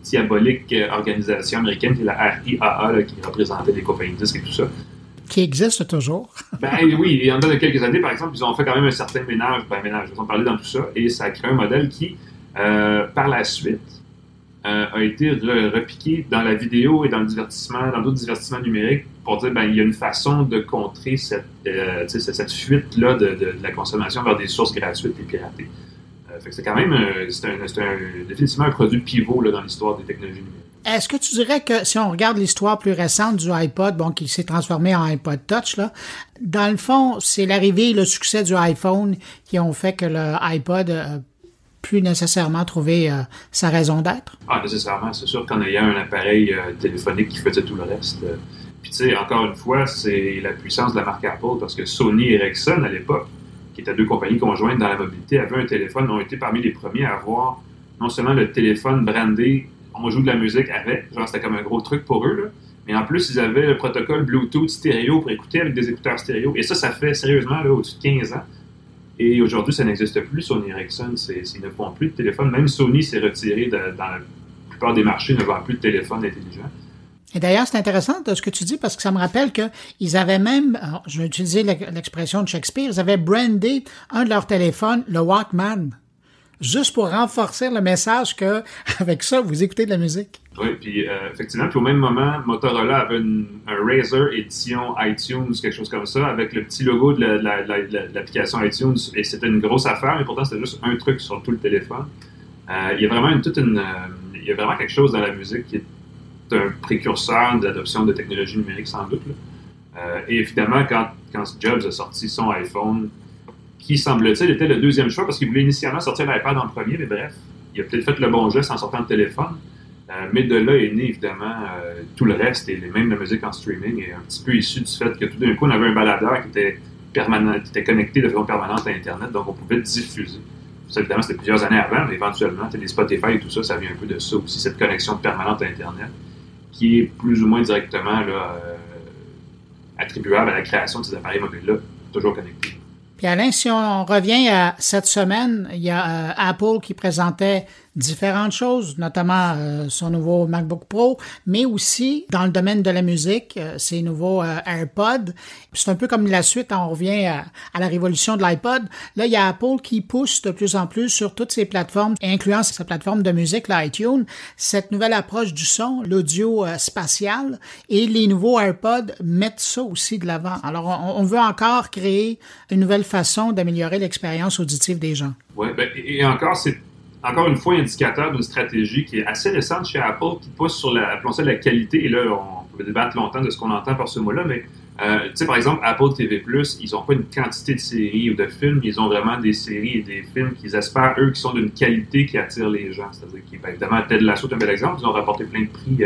S5: diabolique organisation américaine, qui est la RIAA, là, qui représentait les compagnies de disques et tout ça.
S1: Qui existe toujours.
S5: Ben oui, il y en a quelques années, par exemple, ils ont fait quand même un certain ménage, ils ont parlé dans tout ça, et ça a créé un modèle qui, par la suite, a été repiqué dans la vidéo et dans le divertissement, dans d'autres divertissements numériques, pour dire, il y a une façon de contrer cette fuite-là de la consommation vers des sources gratuites et piratées. Fait que c'est quand même, définitivement un produit pivot là, dans l'histoire des technologies numériques.
S1: Est-ce que tu dirais que si on regarde l'histoire plus récente du iPod, qui s'est transformé en iPod Touch, là, dans le fond, c'est l'arrivée et le succès du iPhone qui ont fait que le iPod a plus nécessairement trouvé sa raison d'être?
S5: Ah, nécessairement. C'est sûr qu'en ayant un appareil téléphonique qui faisait tout le reste. Puis tu sais, encore une fois, c'est la puissance de la marque Apple, parce que Sony et Ericsson, à l'époque, qui étaient deux compagnies conjointes dans la mobilité, avaient un téléphone, ont été parmi les premiers à avoir non seulement le téléphone brandé, on joue de la musique avec, genre c'était comme un gros truc pour eux, là, mais en plus, ils avaient le protocole Bluetooth stéréo pour écouter avec des écouteurs stéréo. Et ça fait sérieusement là, au-dessus de 15 ans. Et aujourd'hui, ça n'existe plus, Sony Ericsson, ils ne font plus de téléphone. Même Sony s'est retiré dans la plupart des marchés, ne vend plus de téléphone intelligent.
S1: Et d'ailleurs, c'est intéressant de ce que tu dis, parce que ça me rappelle qu'ils avaient même, je vais utiliser l'expression de Shakespeare, ils avaient brandé un de leurs téléphones, le Walkman, juste pour renforcer le message que avec ça, vous écoutez de la musique.
S5: Oui, puis effectivement, puis au même moment, Motorola avait un Razr édition iTunes, quelque chose comme ça, avec le petit logo de l'application iTunes, et c'était une grosse affaire, mais pourtant c'était juste un truc sur tout le téléphone. Il y a vraiment il y a vraiment quelque chose dans la musique qui est un précurseur de l'adoption de technologies numériques, sans doute. Et évidemment, quand Jobs a sorti son iPhone, qui semble-t-il était le deuxième choix, parce qu'il voulait initialement sortir l'iPad en premier, mais bref, il a peut-être fait le bon geste en sortant le téléphone. Mais de là est né, évidemment, tout le reste, et même la musique en streaming est un petit peu issue du fait que tout d'un coup, on avait un baladeur qui était connecté de façon permanente à Internet, donc on pouvait diffuser. Ça, évidemment, c'était plusieurs années avant, mais éventuellement, les Spotify et tout ça, ça vient un peu de ça aussi, cette connexion permanente à Internet, qui est plus ou moins directement là, attribuable à la création de ces appareils mobiles-là, toujours connectés.
S1: Puis Alain, si on revient à cette semaine, il y a Apple qui présentait différentes choses, notamment son nouveau MacBook Pro, mais aussi dans le domaine de la musique, ses nouveaux AirPods. C'est un peu comme la suite, on revient à la révolution de l'iPod. Là, il y a Apple qui pousse de plus en plus sur toutes ses plateformes, incluant sa plateforme de musique, l'iTunes, cette nouvelle approche du son, l'audio spatial, et les nouveaux AirPods mettent ça aussi de l'avant. Alors, on veut encore créer une nouvelle façon d'améliorer l'expérience auditive des gens.
S5: Oui, et encore, c'est encore une fois indicateur d'une stratégie qui est assez récente chez Apple, qui pousse sur la qualité. Et là, on peut débattre longtemps de ce qu'on entend par ce mot-là, mais tu sais, par exemple, Apple TV+, ils n'ont pas une quantité de séries ou de films, ils ont vraiment des séries et des films qu'ils espèrent, eux, qui sont d'une qualité qui attire les gens. C'est-à-dire évidemment, Ted Lasso est un bel exemple, ils ont rapporté plein de prix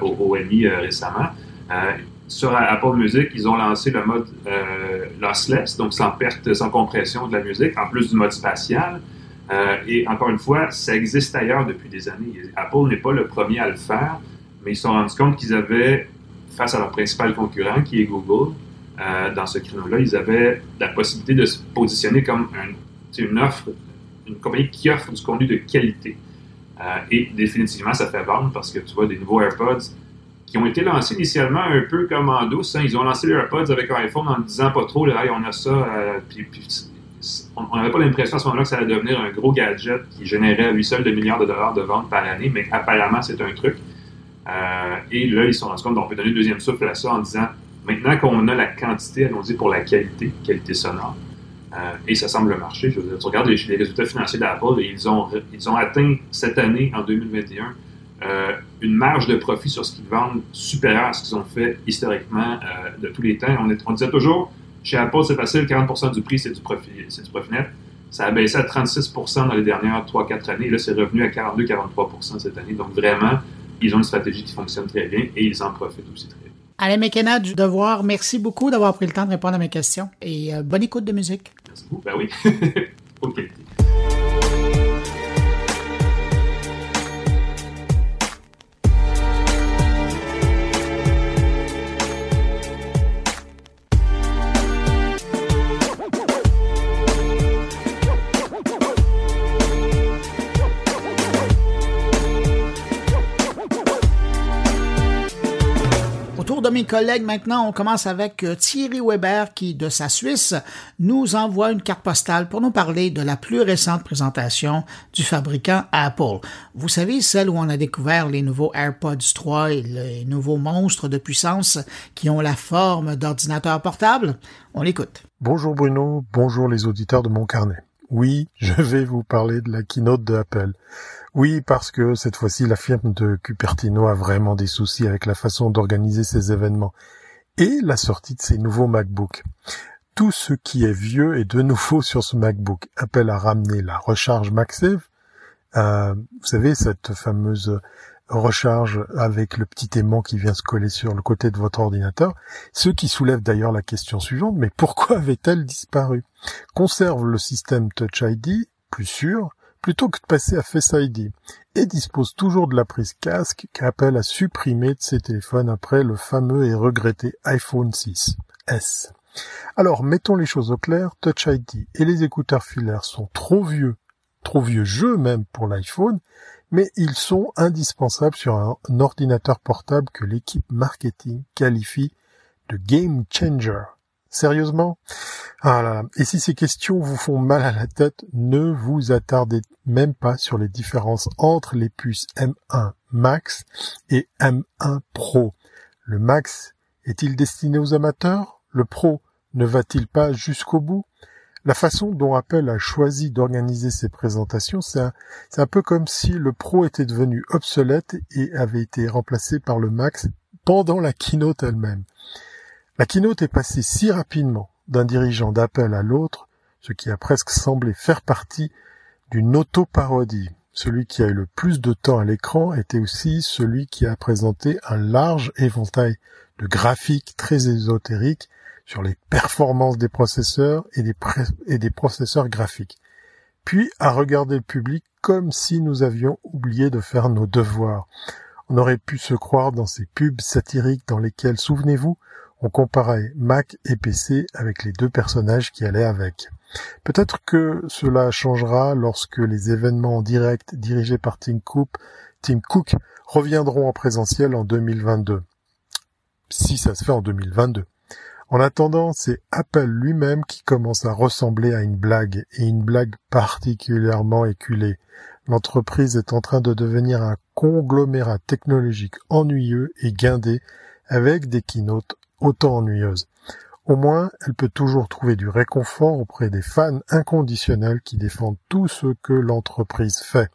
S5: au Emmy récemment. Sur Apple Music, ils ont lancé le mode lossless, donc sans perte, sans compression de la musique, en plus du mode spatial. Et encore une fois, ça existe ailleurs depuis des années. Apple n'est pas le premier à le faire, mais ils se sont rendus compte qu'ils avaient, face à leur principal concurrent, qui est Google, dans ce créneau-là, ils avaient la possibilité de se positionner comme une compagnie qui offre du contenu de qualité. Et définitivement, ça fait vendre parce que tu vois des nouveaux AirPods qui ont été lancés initialement un peu comme en douce. Ils ont lancé les AirPods avec un iPhone en disant pas trop, là, on a ça, puis on n'avait pas l'impression à ce moment-là que ça allait devenir un gros gadget qui générait à lui seul des milliards de dollars de ventes par année, mais apparemment, c'est un truc. Et là, ils se sont rendus compte qu'on peut donner le deuxième souffle à ça en disant, maintenant qu'on a la quantité, allons-y, pour la qualité sonore, et ça semble marcher. Je veux dire, tu regardes les résultats financiers d'Apple et ils ont atteint cette année, en 2021, une marge de profit sur ce qu'ils vendent supérieure à ce qu'ils ont fait historiquement de tous les temps. On disait toujours, chez Apple, c'est facile, 40% du prix, c'est du profit net. Ça a baissé à 36% dans les dernières 3-4 années. Là, c'est revenu à 42-43% cette année. Donc, vraiment, ils ont une stratégie qui fonctionne très bien et ils en profitent aussi très bien.
S1: Alain McKenna du Devoir, merci beaucoup d'avoir pris le temps de répondre à mes questions et bonne écoute de musique.
S5: Merci beaucoup. Ben oui. OK.
S1: De mes collègues, maintenant, on commence avec Thierry Weber qui, de sa Suisse, nous envoie une carte postale pour nous parler de la plus récente présentation du fabricant Apple. Vous savez, celle où on a découvert les nouveaux AirPods 3 et les nouveaux monstres de puissance qui ont la forme d'ordinateurs portables? On l'écoute.
S6: Bonjour Bruno, bonjour les auditeurs de mon carnet. Oui, je vais vous parler de la keynote de Apple. Oui, parce que cette fois-ci, la firme de Cupertino a vraiment des soucis avec la façon d'organiser ses événements et la sortie de ses nouveaux MacBooks. Tout ce qui est vieux est de nouveau sur ce MacBook. Apple a ramené la recharge MagSafe, vous savez, cette fameuse recharge avec le petit aimant qui vient se coller sur le côté de votre ordinateur, ce qui soulève d'ailleurs la question suivante, mais pourquoi avait-elle disparu? Conserve le système Touch ID, plus sûr, plutôt que de passer à Face ID, et dispose toujours de la prise casque qu'Apple a supprimée de ses téléphones après le fameux et regretté iPhone 6S. Alors, mettons les choses au clair, Touch ID et les écouteurs filaires sont trop vieux jeu même pour l'iPhone, mais ils sont indispensables sur un ordinateur portable que l'équipe marketing qualifie de game changer. Sérieusement? Ah là là. Et si ces questions vous font mal à la tête, ne vous attardez même pas sur les différences entre les puces M1 Max et M1 Pro. Le Max est-il destiné aux amateurs? Le Pro ne va-t-il pas jusqu'au bout? La façon dont Apple a choisi d'organiser ses présentations, c'est un peu comme si le Pro était devenu obsolète et avait été remplacé par le Max pendant la keynote elle-même. La keynote est passée si rapidement d'un dirigeant d'Apple à l'autre, ce qui a presque semblé faire partie d'une auto-parodie. Celui qui a eu le plus de temps à l'écran était aussi celui qui a présenté un large éventail de graphiques très ésotériques sur les performances des processeurs et des processeurs graphiques. Puis a regardé le public comme si nous avions oublié de faire nos devoirs. On aurait pu se croire dans ces pubs satiriques dans lesquelles, souvenez-vous, on comparait Mac et PC avec les deux personnages qui allaient avec. Peut-être que cela changera lorsque les événements en direct dirigés par Tim Cook reviendront en présentiel en 2022. Si ça se fait en 2022. En attendant, c'est Apple lui-même qui commence à ressembler à une blague, et une blague particulièrement éculée. L'entreprise est en train de devenir un conglomérat technologique ennuyeux et guindé avec des keynotes autant ennuyeuses. Au moins, elle peut toujours trouver du réconfort auprès des fans inconditionnels qui défendent tout ce que l'entreprise fait.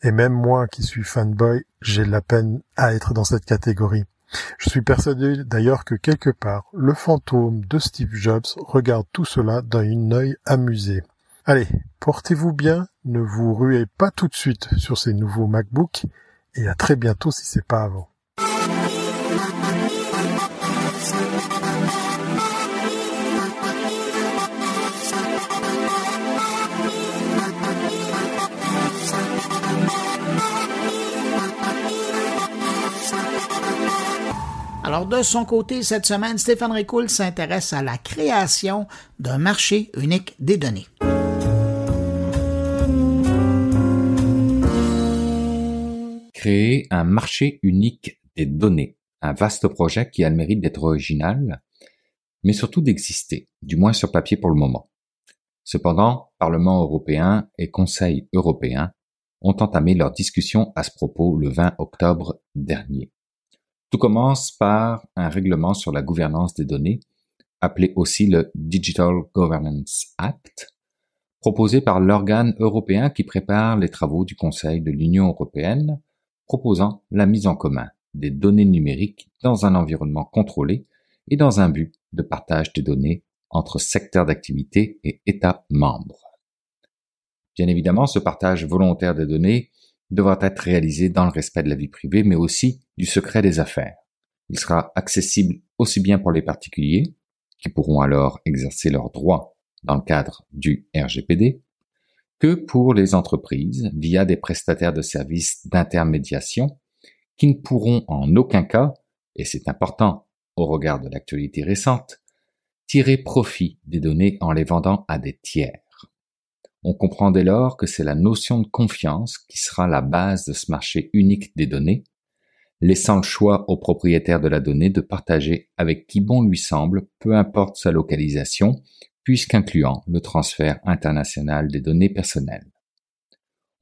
S6: Et même moi qui suis fanboy, j'ai de la peine à être dans cette catégorie. Je suis persuadé d'ailleurs que quelque part, le fantôme de Steve Jobs regarde tout cela d'un œil amusé. Allez, portez-vous bien, ne vous ruez pas tout de suite sur ces nouveaux MacBooks, et à très bientôt si c'est pas avant.
S1: Alors, de son côté, cette semaine, Stéphane Ricoul s'intéresse à la création d'un marché unique des données.
S7: Créer un marché unique des données, un vaste projet qui a le mérite d'être original, mais surtout d'exister, du moins sur papier pour le moment. Cependant, Parlement européen et Conseil européen ont entamé leurs discussions à ce propos le 20 octobre dernier. Tout commence par un règlement sur la gouvernance des données appelé aussi le Digital Governance Act, proposé par l'organe européen qui prépare les travaux du Conseil de l'Union européenne, proposant la mise en commun des données numériques dans un environnement contrôlé et dans un but de partage des données entre secteurs d'activité et États membres. Bien évidemment, ce partage volontaire des données devra être réalisé dans le respect de la vie privée, mais aussi du secret des affaires. Il sera accessible aussi bien pour les particuliers, qui pourront alors exercer leurs droits dans le cadre du RGPD, que pour les entreprises via des prestataires de services d'intermédiation qui ne pourront en aucun cas, et c'est important au regard de l'actualité récente, tirer profit des données en les vendant à des tiers. On comprend dès lors que c'est la notion de confiance qui sera la base de ce marché unique des données, laissant le choix au propriétaire de la donnée de partager avec qui bon lui semble, peu importe sa localisation, puisqu'incluant le transfert international des données personnelles.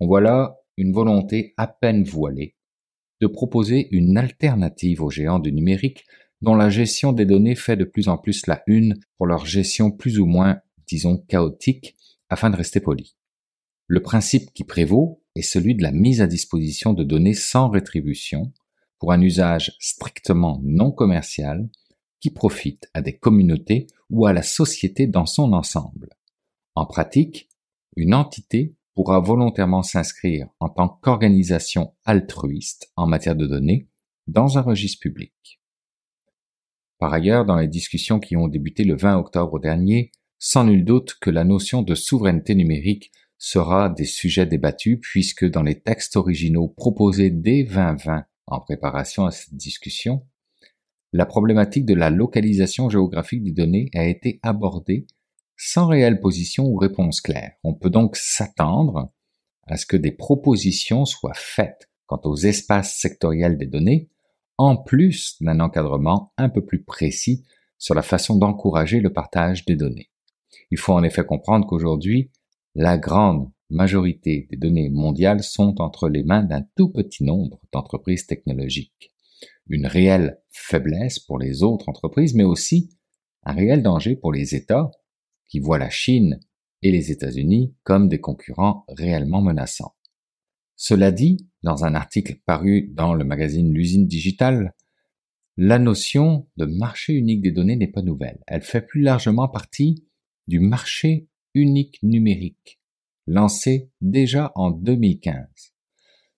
S7: On voit là une volonté à peine voilée de proposer une alternative aux géants du numérique dont la gestion des données fait de plus en plus la une pour leur gestion plus ou moins, disons, chaotique, afin de rester poli. Le principe qui prévaut est celui de la mise à disposition de données sans rétribution pour un usage strictement non commercial qui profite à des communautés ou à la société dans son ensemble. En pratique, une entité pourra volontairement s'inscrire en tant qu'organisation altruiste en matière de données dans un registre public. Par ailleurs, dans les discussions qui ont débuté le 20 octobre dernier, sans nul doute que la notion de souveraineté numérique sera des sujets débattus puisque dans les textes originaux proposés dès 2020 en préparation à cette discussion, la problématique de la localisation géographique des données a été abordée sans réelle position ou réponse claire. On peut donc s'attendre à ce que des propositions soient faites quant aux espaces sectoriels des données, en plus d'un encadrement un peu plus précis sur la façon d'encourager le partage des données. Il faut en effet comprendre qu'aujourd'hui, la grande majorité des données mondiales sont entre les mains d'un tout petit nombre d'entreprises technologiques. Une réelle faiblesse pour les autres entreprises, mais aussi un réel danger pour les États qui voient la Chine et les États-Unis comme des concurrents réellement menaçants. Cela dit, dans un article paru dans le magazine L'usine digitale, la notion de marché unique des données n'est pas nouvelle. Elle fait plus largement partie du marché unique numérique, lancé déjà en 2015.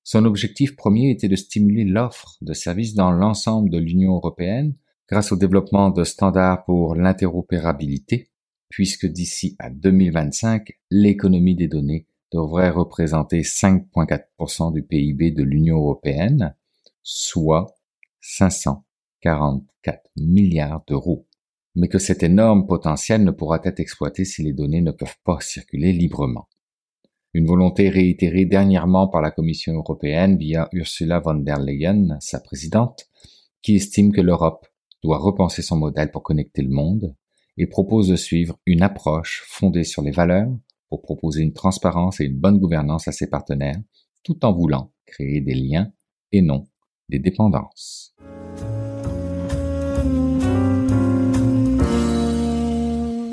S7: Son objectif premier était de stimuler l'offre de services dans l'ensemble de l'Union européenne grâce au développement de standards pour l'interopérabilité, puisque d'ici à 2025, l'économie des données devrait représenter 5,4% du PIB de l'Union européenne, soit 544 milliards d'euros. Mais que cet énorme potentiel ne pourra être exploité si les données ne peuvent pas circuler librement. Une volonté réitérée dernièrement par la Commission européenne via Ursula von der Leyen, sa présidente, qui estime que l'Europe doit repenser son modèle pour connecter le monde et propose de suivre une approche fondée sur les valeurs pour proposer une transparence et une bonne gouvernance à ses partenaires, tout en voulant créer des liens et non des dépendances.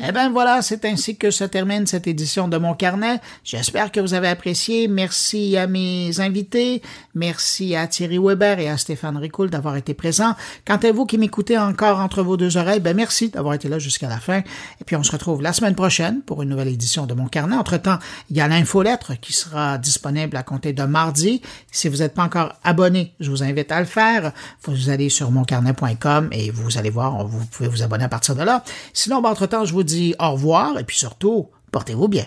S1: Eh bien voilà, c'est ainsi que se termine cette édition de Mon Carnet. J'espère que vous avez apprécié. Merci à mes invités. Merci à Thierry Weber et à Stéphane Ricoul d'avoir été présents. Quant à vous qui m'écoutez encore entre vos deux oreilles, ben merci d'avoir été là jusqu'à la fin. Et puis on se retrouve la semaine prochaine pour une nouvelle édition de Mon Carnet. Entre-temps, il y a l'infolettre qui sera disponible à compter de mardi. Si vous n'êtes pas encore abonné, je vous invite à le faire. Vous allez sur moncarnet.com et vous allez voir, vous pouvez vous abonner à partir de là. Sinon, entre-temps, je vous dis au revoir et puis surtout, portez-vous bien.